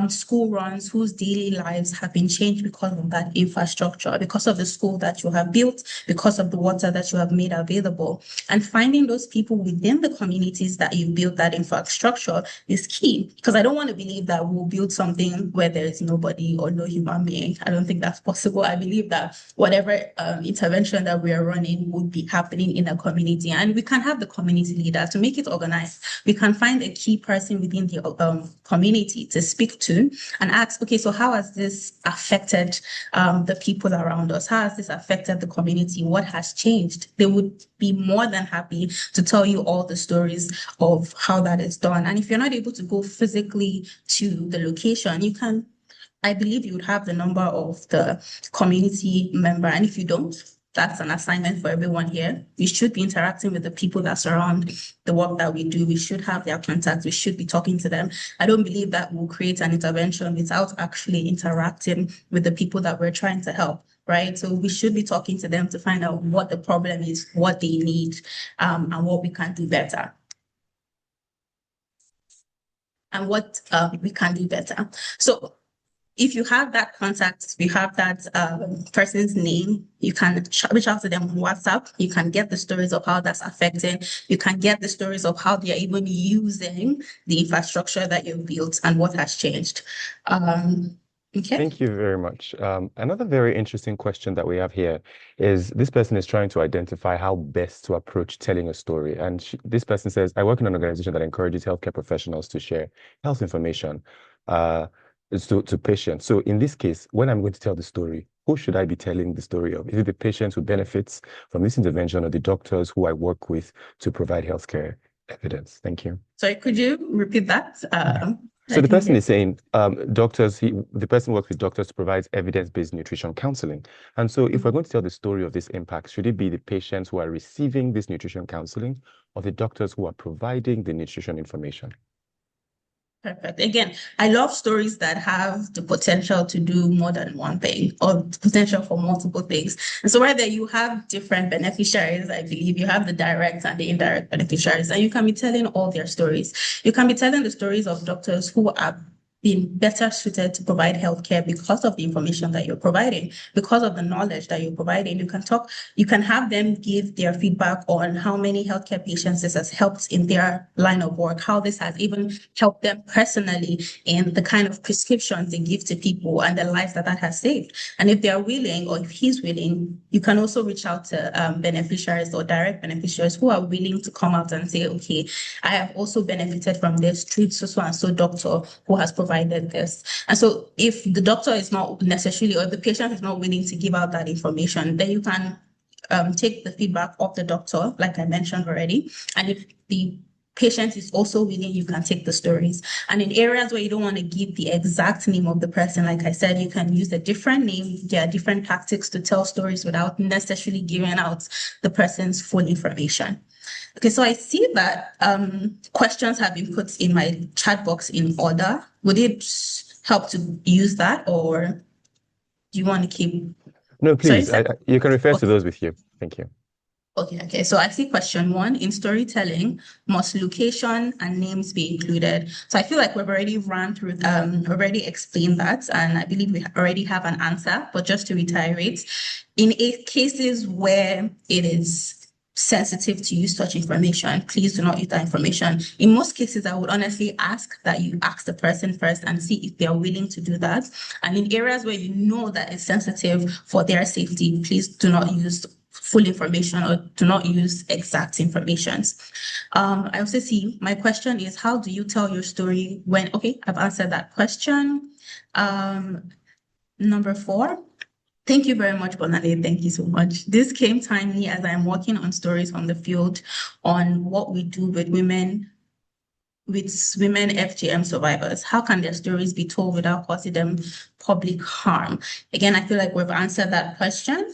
Speaker 2: school runs, whose daily lives have been changed because of that infrastructure, because of the school that you have built, because of the water that you have made available. And finding those people within the communities that you built that infrastructure is key, because I don't want to believe that we'll build something where there is nobody or no human being. I don't think that's possible. I believe that whatever intervention that we are running would be happening in a community, and we can have the community leader to make it organized. We can find a key person within the community to speak to and ask, okay, so how has this affected the people around us? How has this affected the community? What has changed? They would be more than happy to tell you all the stories of how that is done. And if you're not able to go physically to the location, you can, I believe you would have the number of the community member. And if you don't, that's an assignment for everyone here. We should be interacting with the people that surround the work that we do. We should have their contacts. We should be talking to them. I don't believe that we'll create an intervention without actually interacting with the people that we're trying to help, right? So we should be talking to them to find out what the problem is, what they need, and what we can do better. And what we can do better. So if you have that contact, you have that person's name, you can reach out to them on WhatsApp. You can get the stories of how that's affecting. You can get the stories of how they're even using the infrastructure that you've built and what has changed. Okay.
Speaker 1: Thank you very much. Another very interesting question that we have here is this person is trying to identify how best to approach telling a story. And this person says, I work in an organization that encourages healthcare professionals to share health information to patients. So in this case, when I'm going to tell the story, who should I be telling the story of? Is it the patient who benefits from this intervention or the doctors who I work with to provide healthcare evidence? Thank you.
Speaker 2: Sorry, could you repeat that?
Speaker 1: So the person is saying, the person works with doctors to provide evidence-based nutrition counseling. And so if we're going to tell the story of this impact, should it be the patients who are receiving this nutrition counseling or the doctors who are providing the nutrition information?
Speaker 2: Perfect. Again, I love stories that have the potential to do more than one thing or the potential for multiple things. And so whether you have different beneficiaries, I believe you have the direct and the indirect beneficiaries, and you can be telling all their stories. You can be telling the stories of doctors who have been better suited to provide healthcare because of the information that you're providing, because of the knowledge that you're providing. You can have them give their feedback on how many healthcare patients this has helped in their line of work, how this has even helped them personally in the kind of prescriptions they give to people and the lives that has saved. And if they're willing, or if he's willing, you can also reach out to beneficiaries or direct beneficiaries who are willing to come out and say, okay, I have also benefited from this through so and so doctor who has provided this. And so if the doctor is not necessarily, or the patient is not willing to give out that information, then you can take the feedback of the doctor, like I mentioned already. And if the patient is also willing, you can take the stories. And in areas where you don't want to give the exact name of the person, like I said, you can use a different name. There are different tactics to tell stories without necessarily giving out the person's full information. Okay, so I see that questions have been put in my chat box in order. Would it help to use that, or do you want to keep?
Speaker 1: No, please. You can refer to those with you. Thank you.
Speaker 2: Okay. So I see question 1. In storytelling, must location and names be included? So I feel like we've already run through, already explained that, and I believe we already have an answer. But just to reiterate, in cases where it is sensitive to use such information, please do not use that information. In most cases, I would honestly ask that you ask the person first and see if they're willing to do that. And in areas where you know that it's sensitive for their safety, please do not use full information or do not use exact information. I also see my question is, how do you tell your story when, okay, I've answered that question. Number 4. Thank you very much, Bonale. Thank you so much. This came timely as I'm working on stories on the field on what we do with women FGM survivors. How can their stories be told without causing them public harm? Again, I feel like we've answered that question.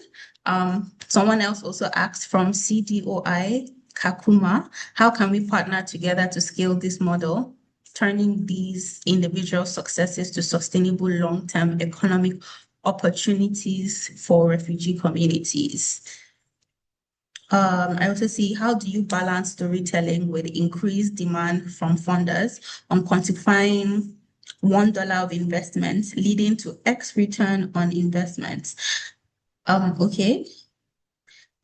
Speaker 2: Someone else also asked from CDOI Kakuma, how can we partner together to scale this model, turning these individual successes to sustainable long-term economic opportunities for refugee communities? I also see, how do you balance storytelling with increased demand from funders on quantifying $1 of investment leading to X return on investment? Okay.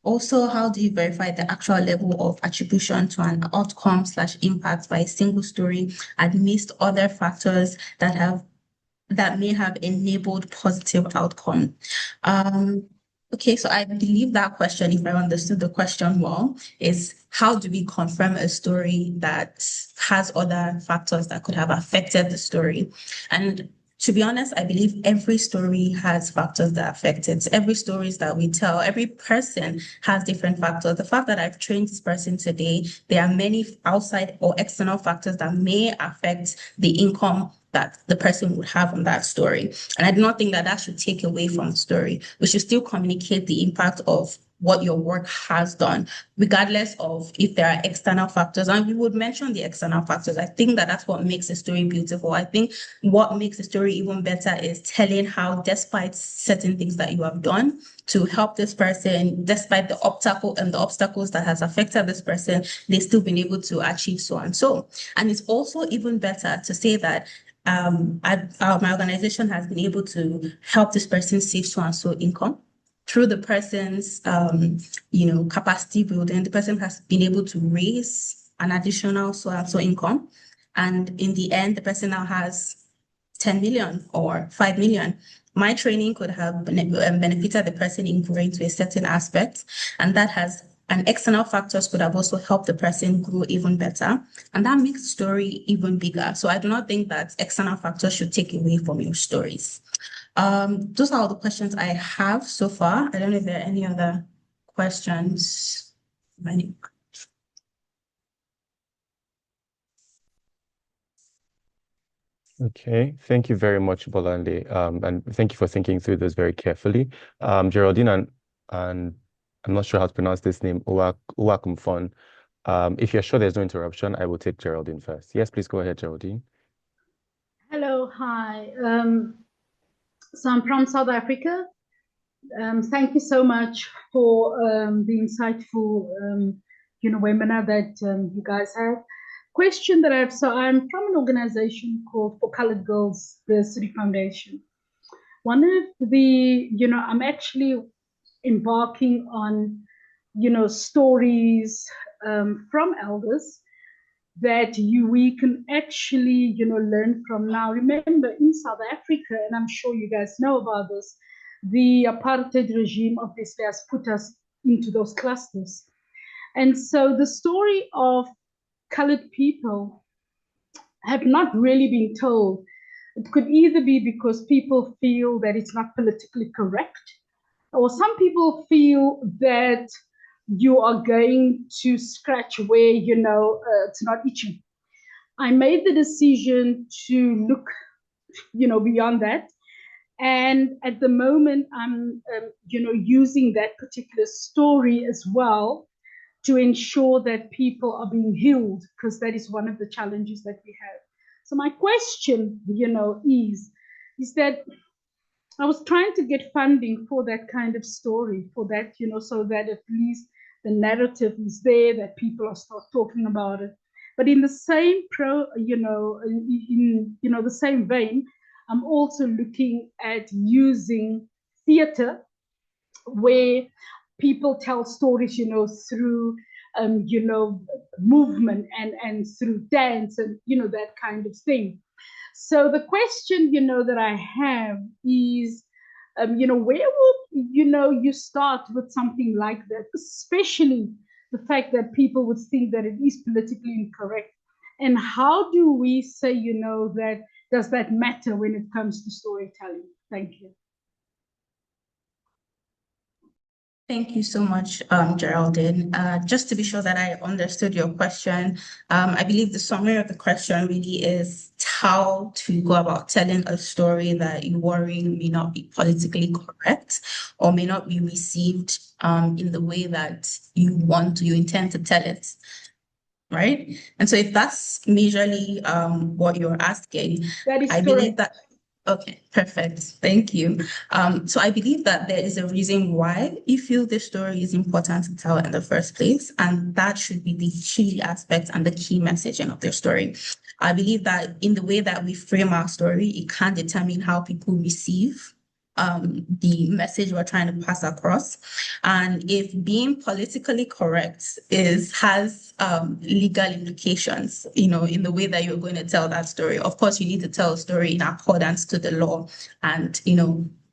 Speaker 2: Also, how do you verify the actual level of attribution to an outcome/impact by a single story amidst other factors that may have enabled positive outcome? Okay, so I believe that question, if I understood the question well, is how do we confirm a story that has other factors that could have affected the story? And to be honest, I believe every story has factors that affect it. Every stories that we tell, every person has different factors. The fact that I've trained this person today, there are many outside or external factors that may affect the income that the person would have on that story. And I do not think that that should take away from the story. We should still communicate the impact of what your work has done, regardless of if there are external factors. And we would mention the external factors. I think that that's what makes a story beautiful. I think what makes a story even better is telling how, despite certain things that you have done to help this person, despite the obstacles that has affected this person, they've still been able to achieve so and so. And it's also even better to say that my organization has been able to help this person save so and so income through the person's capacity building. The person has been able to raise an additional so and so income, and in the end the person now has 10 million or 5 million. My training could have benefited the person in growing to a certain aspect, and that has and external factors could have also helped the person grow even better, and that makes the story even bigger. So I do not think that external factors should take away from your stories. Those are all the questions I have so far. I don't know if there are any other questions.
Speaker 1: Okay, thank you very much, Bolande, and thank you for thinking through this very carefully. Geraldine and I'm not sure how to pronounce this name, Uwakumfon. If you're sure there's no interruption, I will take Geraldine first. Yes, please go ahead, Geraldine.
Speaker 4: Hello, hi. So I'm from South Africa. Thank you so much for the insightful, webinar that you guys have. Question that I have, so I'm from an organization called For Colored Girls, the City Foundation. One of the, I'm actually embarking on, stories from elders that we can actually, learn from now. Remember, in South Africa, and I'm sure you guys know about this, the apartheid regime obviously has put us into those clusters. And so the story of colored people have not really been told. It could either be because people feel that it's not politically correct, or some people feel that you are going to scratch where, it's not itching. I made the decision to look, beyond that. And at the moment, I'm, using that particular story as well to ensure that people are being healed, because that is one of the challenges that we have. So my question, is that I was trying to get funding for that kind of story, for that, so that at least the narrative is there, that people are start talking about it. But in the same the same vein, I'm also looking at using theater where people tell stories, through movement and through dance and that kind of thing. So the question that I have is, where would you start with something like that, especially the fact that people would think that it is politically incorrect, and how do we say that does that matter when it comes to storytelling? Thank you.
Speaker 2: Thank you so much, Geraldine. Just to be sure that I understood your question, I believe the summary of the question really is how to go about telling a story that you worry may not be politically correct or may not be received in the way that you intend to tell it. Right? And so if that's majorly what you're asking,
Speaker 4: That is
Speaker 2: I
Speaker 4: correct.
Speaker 2: believe that. Okay, perfect. Thank you. So I believe that there is a reason why you feel this story is important to tell in the first place, and that should be the key aspect and the key messaging of their story. I believe that in the way that we frame our story, it can determine how people receive the message we're trying to pass across. And if being politically correct has legal implications, in the way that you're going to tell that story, of course, you need to tell a story in accordance to the law and,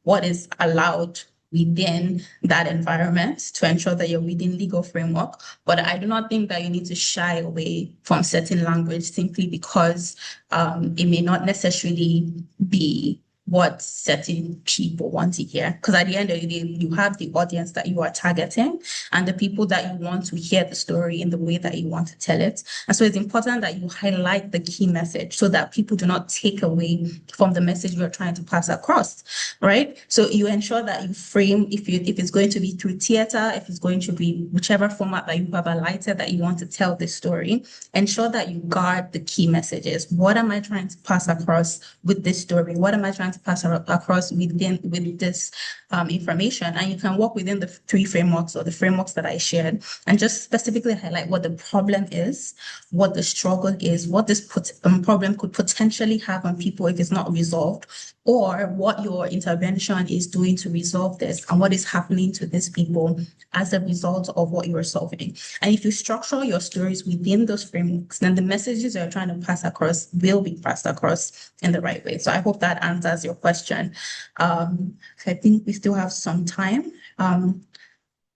Speaker 2: what is allowed within that environment to ensure that you're within legal framework. But I do not think that you need to shy away from certain language simply because it may not necessarily be what certain people want to hear. Because at the end of the day, you have the audience that you are targeting and the people that you want to hear the story in the way that you want to tell it. And so it's important that you highlight the key message so that people do not take away from the message you're trying to pass across, right? So you ensure that you frame, if it's going to be through theater, if it's going to be whichever format that you have highlighted that you want to tell this story, ensure that you guard the key messages. What am I trying to pass across with this story? What am I trying to pass across with this information? And you can work within the 3 frameworks or the frameworks that I shared and just specifically highlight what the problem is, what the struggle is, what this problem could potentially have on people if it's not resolved, or what your intervention is doing to resolve this and what is happening to these people as a result of what you're solving. And if you structure your stories within those frameworks, then the messages you're trying to pass across will be passed across in the right way. So I hope that answers your question. I think we still have some time.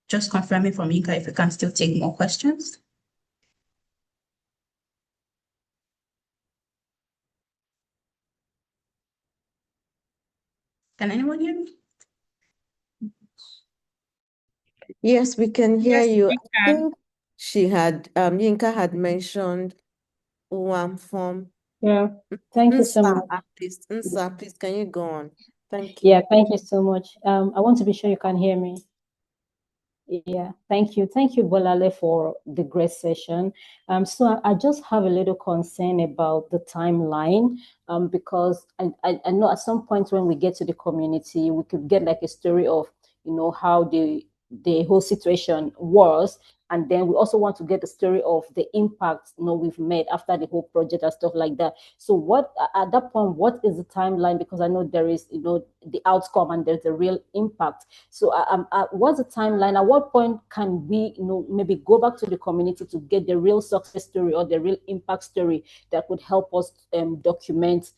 Speaker 2: Just confirming from Yinka if we can still take more questions. Can anyone hear me?
Speaker 5: Yes, we can hear
Speaker 4: Yes,
Speaker 5: you.
Speaker 4: we
Speaker 5: I
Speaker 4: can.
Speaker 5: think Yinka had mentioned one form.
Speaker 6: Yeah, thank you so much.
Speaker 5: Nsa, please, can you go on? Thank you.
Speaker 6: Yeah, thank you so much. I want to be sure you can hear me. Yeah, thank you. Thank you, Bolale, for the great session. So I just have a little concern about the timeline, because I know at some point when we get to the community, we could get like a story of, how the whole situation was. And then we also want to get the story of the impact, we've made after the whole project and stuff like that. So what, at that point, what is the timeline? Because I know there is, the outcome and there's a real impact. So what's the timeline? At what point can we, maybe go back to the community to get the real success story or the real impact story that could help us document,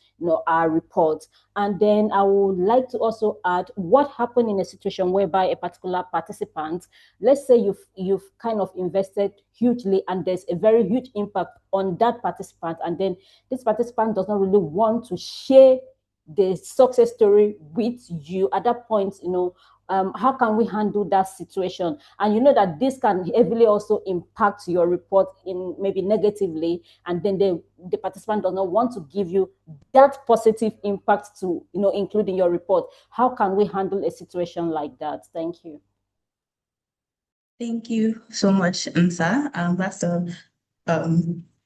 Speaker 6: our report? And then I would like to also add what happened in a situation whereby a particular participant, let's say you've kind of invested hugely and there's a very huge impact on that participant, and then this participant does not really want to share the success story with you. At that point, how can we handle that situation? And you know that this can heavily also impact your report in maybe negatively, and then the participant does not want to give you that positive impact to include in your report. How can we handle a situation like that? Thank you.
Speaker 2: Thank you so much, Nsa. That's a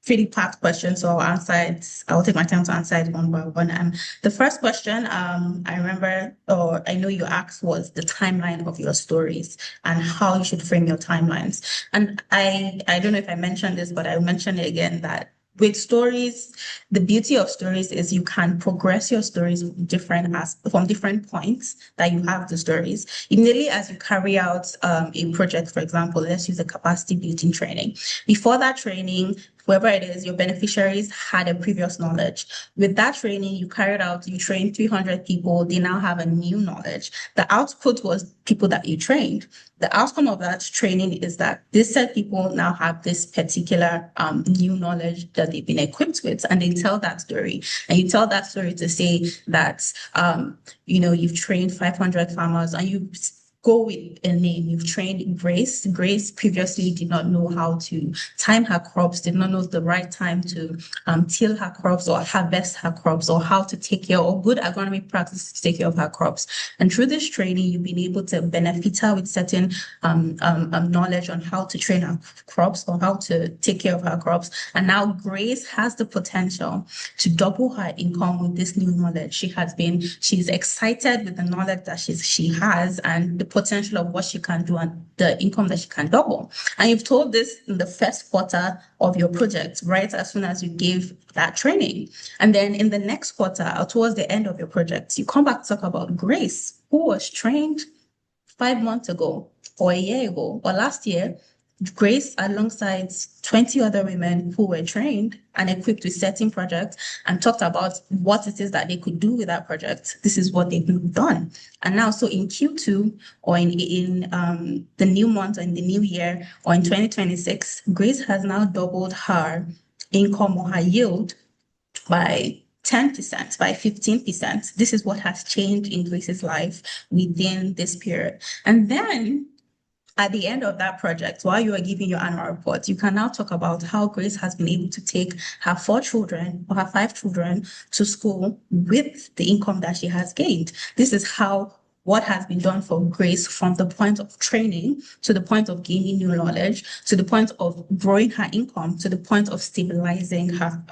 Speaker 2: pretty packed question, so I'll answer it. I'll take my time to answer it one by one. The first question, I remember, or I know you asked, was the timeline of your stories and how you should frame your timelines. And I don't know if I mentioned this, but I'll mention it again that with stories, the beauty of stories is you can progress your stories from different points that you have the stories. Immediately as you carry out a project, for example, let's use a capacity building training. Before that training, whoever it is, your beneficiaries had a previous knowledge. With that training, you trained 300 people. They now have a new knowledge. The output was people that you trained. The outcome of that training is that these said people now have this particular new knowledge that they've been equipped with, and they tell that story. And you tell that story to say that, you've trained 500 farmers and you go with a name. You've trained Grace. Grace previously did not know how to time her crops, did not know the right time to till her crops or harvest her crops, or how to take care of good agronomic practices to take care of her crops. And through this training, you've been able to benefit her with certain knowledge on how to train her crops or how to take care of her crops. And now Grace has the potential to double her income with this new knowledge. She's excited with the knowledge that she has and the potential of what she can do and the income that she can double. And you've told this in the first quarter of your project, right as soon as you gave that training. And then in the next quarter, or towards the end of your project, you come back to talk about Grace, who was trained 5 months ago, or a year ago, or last year. Grace, alongside 20 other women who were trained and equipped with certain projects, and talked about what it is that they could do with that project. This is what they've done. And now, so in Q2 or in the new month or in the new year or in 2026, Grace has now doubled her income or her yield by 10%, by 15%. This is what has changed in Grace's life within this period. And then at the end of that project, while you are giving your annual report, you can now talk about how Grace has been able to take her 4 children or her 5 children to school with the income that she has gained. This is how what has been done for Grace from the point of training to the point of gaining new knowledge, to the point of growing her income, to the point of stabilizing her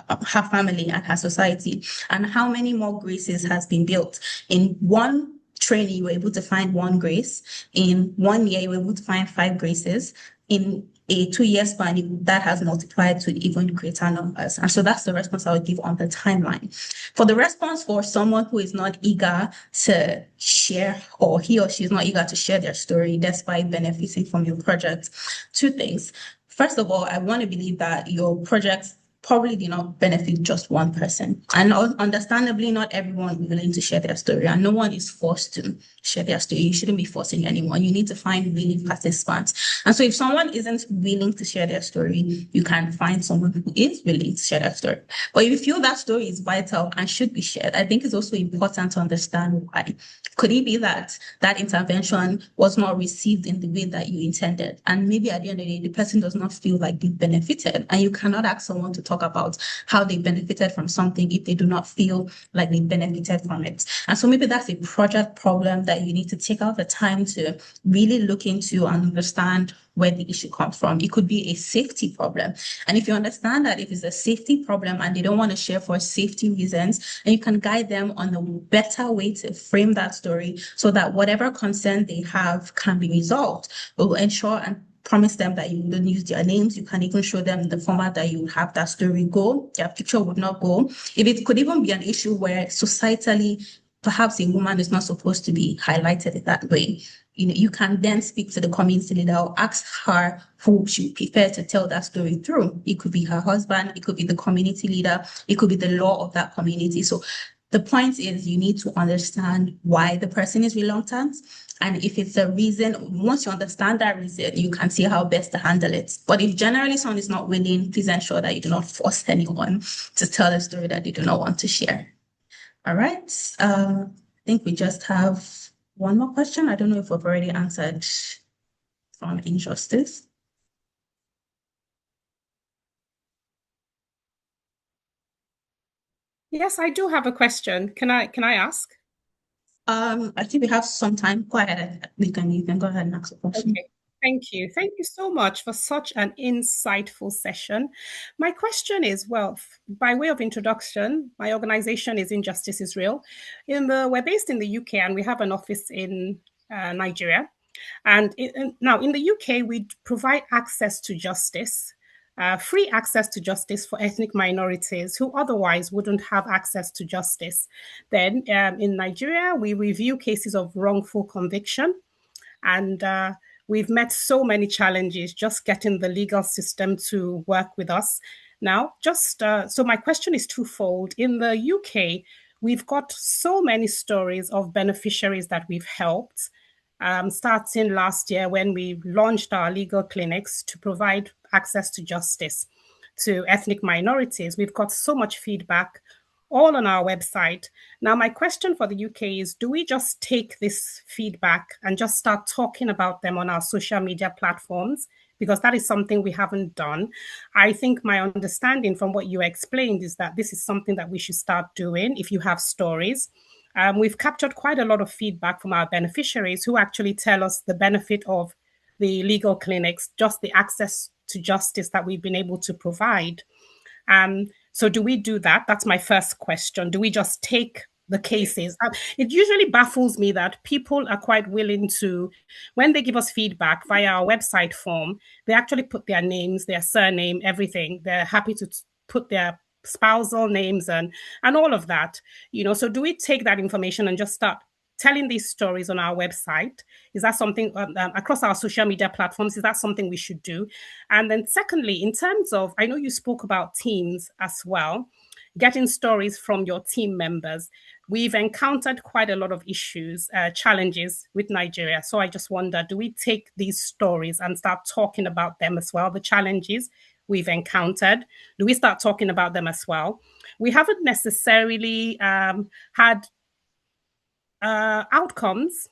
Speaker 2: family and her society, and how many more Graces has been built. In one training, you were able to find 1 Grace. In 1 year, you were able to find 5 Graces. In a 2-year span, that has multiplied to even greater numbers. And so that's the response I would give on the timeline. For the response for someone who is not eager to share, or he or she is not eager to share their story despite benefiting from your project, 2 things. First of all, I want to believe that your project probably did not benefit just one person. And understandably, not everyone is willing to share their story, and no one is forced to share their story. You shouldn't be forcing anyone. You need to find willing participants. And so if someone isn't willing to share their story, you can find someone who is willing to share their story. But if you feel that story is vital and should be shared, I think it's also important to understand why. Could it be that that intervention was not received in the way that you intended? And maybe at the end of the day, the person does not feel like they benefited, and you cannot ask someone to talk about how they benefited from something if they do not feel like they benefited from it. And so maybe that's a project problem that you need to take out the time to really look into and understand where the issue comes from. It could be a safety problem. And if you understand that if it's a safety problem and they don't want to share for safety reasons, and you can guide them on a better way to frame that story so that whatever concern they have can be resolved, it will ensure and promise them that you wouldn't use their names. You can even show them the format that you would have that story go. Their picture would not go. If it could even be an issue where societally, perhaps a woman is not supposed to be highlighted that way, you can then speak to the community leader or ask her who she would prefer to tell that story through. It could be her husband, it could be the community leader, it could be the law of that community. So the point is you need to understand why the person is reluctant. And if it's a reason, once you understand that reason, you can see how best to handle it. But if generally someone is not willing, please ensure that you do not force anyone to tell a story that they do not want to share. All right. I think we just have one more question. I don't know if we've already answered from injustice.
Speaker 7: Yes, I do have a question. Can I ask?
Speaker 2: I think we have some time. Go ahead. You can go ahead and ask a question.
Speaker 7: Okay. Thank you. Thank you so much for such an insightful session. My question is, well, by way of introduction, my organization is Injustice Israel. We're based in the UK and we have an office in Nigeria. And now in the UK, we provide access to justice, free access to justice for ethnic minorities who otherwise wouldn't have access to justice. Then in Nigeria, we review cases of wrongful conviction, and we've met so many challenges just getting the legal system to work with us. Now, so my question is twofold. In the UK, we've got so many stories of beneficiaries that we've helped, starting last year when we launched our legal clinics to provide access to justice to ethnic minorities. We've got so much feedback all on our website. Now, my question for the UK is, do we just take this feedback and just start talking about them on our social media platforms? Because that is something we haven't done. I think my understanding from what you explained is that this is something that we should start doing if you have stories. We've captured quite a lot of feedback from our beneficiaries who actually tell us the benefit of the legal clinics, just the access to justice that we've been able to provide. So do we do that? That's my first question. Do we just take the cases? It usually baffles me that people are quite willing to, when they give us feedback via our website form, they actually put their names, their surname, everything. They're happy to put their spousal names and all of that. So do we take that information and just start telling these stories on our website? Is that something across our social media platforms? Is that something we should do? And then secondly, in terms of, I know you spoke about teams as well, getting stories from your team members. We've encountered quite a lot of issues, challenges with Nigeria. So I just wonder, do we take these stories and start talking about them as well, the challenges we've encountered? Do we start talking about them as well? We haven't necessarily had outcomes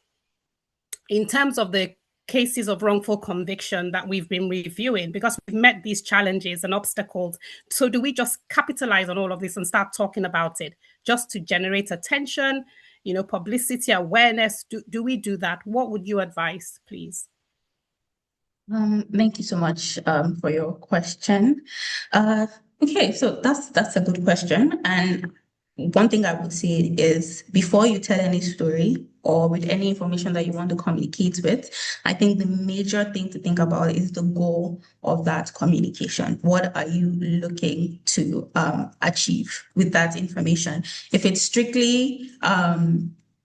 Speaker 7: in terms of the cases of wrongful conviction that we've been reviewing, because we've met these challenges and obstacles. So do we just capitalize on all of this and start talking about it just to generate attention, publicity, awareness? Do we do that? What would you advise, please?
Speaker 2: Thank you so much for your question. Okay, so that's a good question. And one thing I would say is before you tell any story or with any information that you want to communicate with, I think the major thing to think about is the goal of that communication. What are you looking to achieve with that information? If it's strictly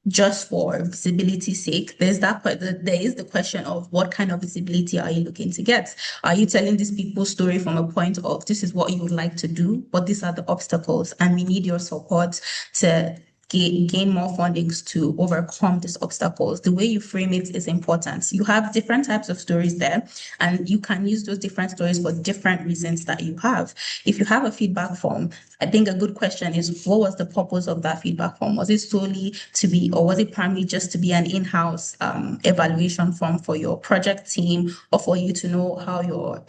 Speaker 2: just for visibility's sake, there is the question of what kind of visibility are you looking to get? Are you telling these people's story from a point of this is what you would like to do, but these are the obstacles and we need your support to gain more fundings to overcome these obstacles? The way you frame it is important. You have different types of stories there, and you can use those different stories for different reasons that you have. If you have a feedback form, I think a good question is, what was the purpose of that feedback form? Was it solely to be, or was it primarily just to be an in-house evaluation form for your project team or for you to know how your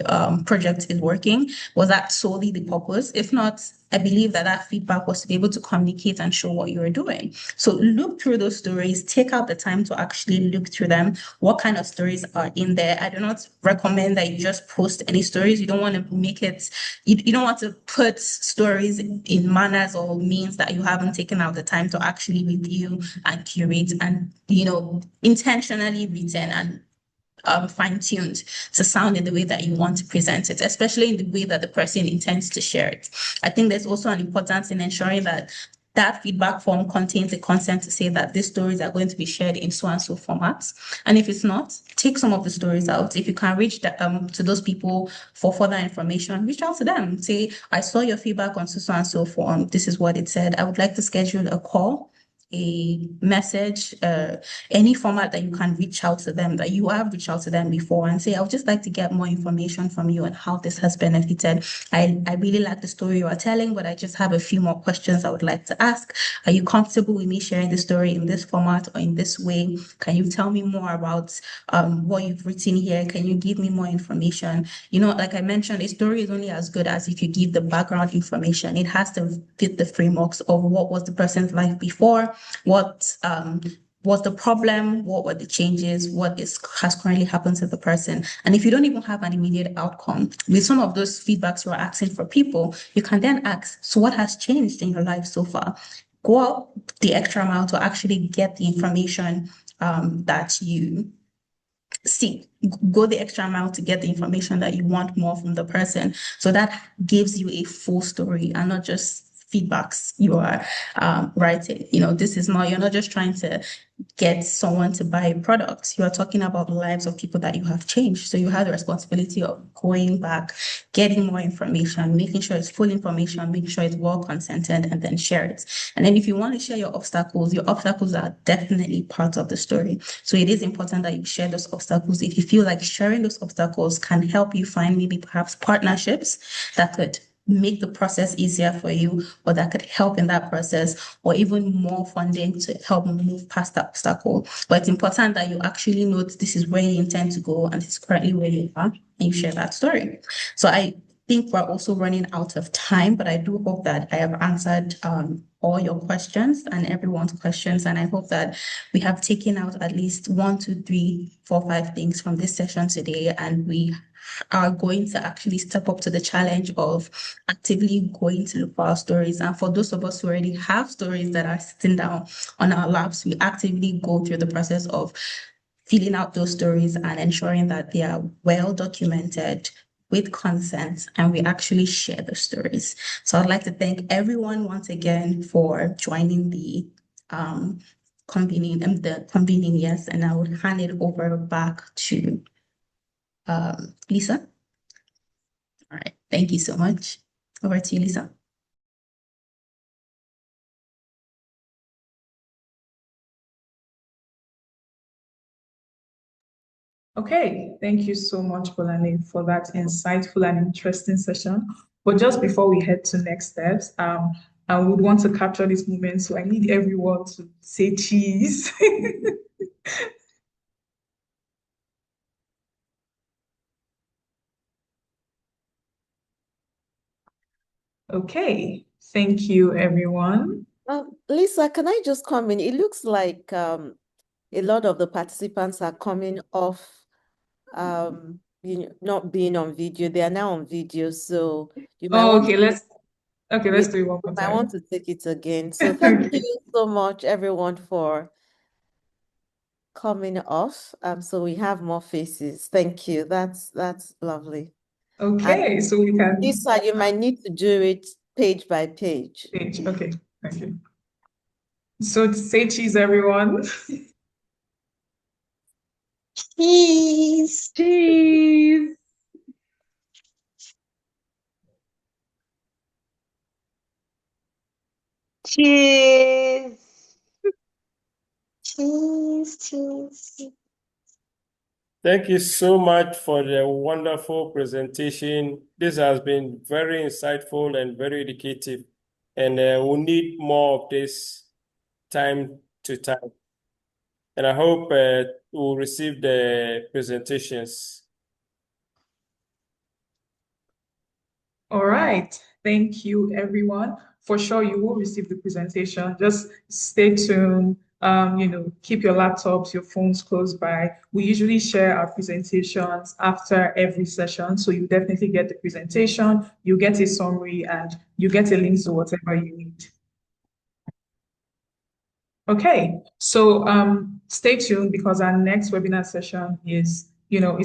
Speaker 2: project is working? Was that solely the purpose? If not, I believe that feedback was to be able to communicate and show what you were doing. So look through those stories, take out the time to actually look through them. What kind of stories are in there? I do not recommend that you just post any stories. You don't want to make it, you don't want to put stories in manners or means that you haven't taken out the time to actually review and curate and, intentionally written and fine-tuned to sound in the way that you want to present it, especially in the way that the person intends to share it. I think there's also an importance in ensuring that that feedback form contains a consent to say that these stories are going to be shared in so and so formats. And if it's not, take some of the stories out. If you can reach to those people for further information, reach out to them. Say, I saw your feedback on so and so form. This is what it said. I would like to schedule a call, a message, any format that you can reach out to them, that you have reached out to them before and say, I would just like to get more information from you on how this has benefited. I really like the story you are telling, but I just have a few more questions I would like to ask. Are you comfortable with me sharing the story in this format or in this way? Can you tell me more about what you've written here? Can you give me more information? Like I mentioned, a story is only as good as if you give the background information. It has to fit the frameworks of what was the person's life before, what was the problem, what were the changes, has currently happened to the person. And if you don't even have an immediate outcome with some of those feedbacks you're asking for people, you can then ask, so what has changed in your life so far? Go out the extra mile to actually get the information that you seek. Go the extra mile to get the information that you want more from the person. So that gives you a full story and not just feedbacks you are writing. You're not just trying to get someone to buy a product. You are talking about the lives of people that you have changed. So you have the responsibility of going back, getting more information, making sure it's full information, making sure it's well consented, and then share it. And then if you want to share your obstacles are definitely part of the story. So it is important that you share those obstacles. If you feel like sharing those obstacles can help you find maybe perhaps partnerships that could make the process easier for you, or that could help in that process, or even more funding to help move past that obstacle. But it's important that you actually note this is where you intend to go and this is currently where you are, and you share that story. So I think we're also running out of time, but I do hope that I have answered all your questions and everyone's questions. And I hope that we have taken out at least 1, 2, 3, 4, 5 things from this session today, and we are going to actually step up to the challenge of actively going to look for our stories. And for those of us who already have stories that are sitting down on our laps, we actively go through the process of filling out those stories and ensuring that they are well documented with consent, and we actually share the stories. So I'd like to thank everyone once again for joining the convening, yes, and I would hand it over back to Lisa. All right, thank you so much. Over to you, Lisa.
Speaker 8: Okay, thank you so much, Bolani, for that insightful and interesting session. But just before we head to next steps, I would want to capture this moment, so I need everyone to say cheese. Okay, thank you, everyone.
Speaker 5: Lisa, can I just come in? It looks like a lot of the participants are coming off not being on video. They are now on video, so you might
Speaker 8: Oh,
Speaker 5: want
Speaker 8: okay, let's do it one
Speaker 5: you
Speaker 8: more
Speaker 5: might want
Speaker 8: time.
Speaker 5: to take it again. So thank
Speaker 8: Okay.
Speaker 5: you so much, everyone, for coming off. So we have more faces. Thank you. That's lovely.
Speaker 8: Okay, so we can
Speaker 5: Lisa, you might need to do it page by page.
Speaker 8: page. Okay, thank you. So say cheese, everyone.
Speaker 2: Cheese.
Speaker 4: Cheese.
Speaker 2: Cheese. Cheese, cheese.
Speaker 9: Thank you so much for the wonderful presentation. This has been very insightful and very educative, and we'll need more of this time to time. And I hope we'll receive the presentations.
Speaker 8: All right. Thank you, everyone. For sure, you will receive the presentation. Just stay tuned. Keep your laptops, your phones close by. We usually share our presentations after every session. So you definitely get the presentation, you get a summary, and you get a link to whatever you need. Okay, so stay tuned because our next webinar session is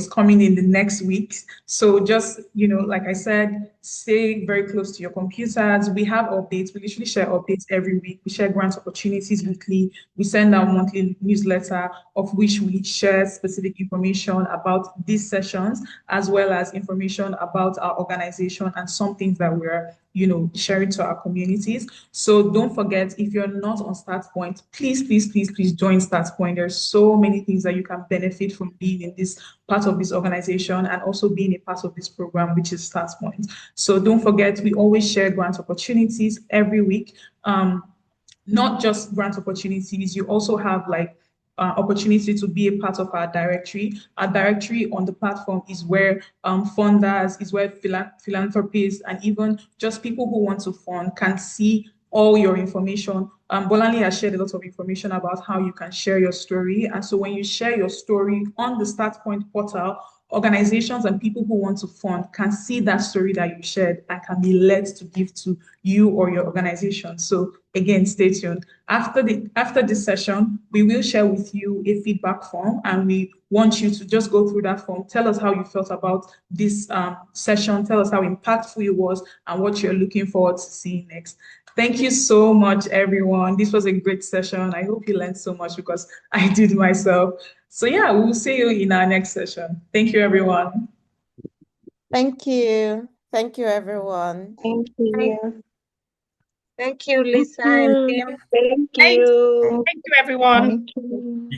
Speaker 8: coming in the next week. So just, like I said, stay very close to your computers. We have updates. We literally share updates every week. We share grant opportunities weekly. We send out monthly newsletter of which we share specific information about these sessions, as well as information about our organization and some things that we're sharing to our communities. So don't forget, if you're not on Start Point, please, please, please, please join Start Point. There's so many things that you can benefit from being in this part of this organization and also being a part of this program, which is Start Point. So don't forget, we always share grant opportunities every week. Not just grant opportunities, you also have opportunity to be a part of our directory. Our directory on the platform is where funders, is where philanthropists, and even just people who want to fund can see all your information. Bolani has shared a lot of information about how you can share your story. And so when you share your story on the Start Point portal, organizations and people who want to fund can see that story that you shared and can be led to give to you or your organization. So again, stay tuned. After this session, we will share with you a feedback form, and we want you to just go through that form. Tell us how you felt about this session. Tell us how impactful it was and what you're looking forward to seeing next. Thank you so much, everyone. This was a great session. I hope you learned so much because I did myself. So yeah, we'll see you in our next session. Thank you, everyone.
Speaker 5: Thank you. Thank you, everyone.
Speaker 2: Thank you. Thank you,
Speaker 6: Thank
Speaker 2: Lisa and
Speaker 6: you.
Speaker 2: Tim. Thank
Speaker 7: Thanks.
Speaker 2: you.
Speaker 7: Thank you, everyone.
Speaker 2: Thank you.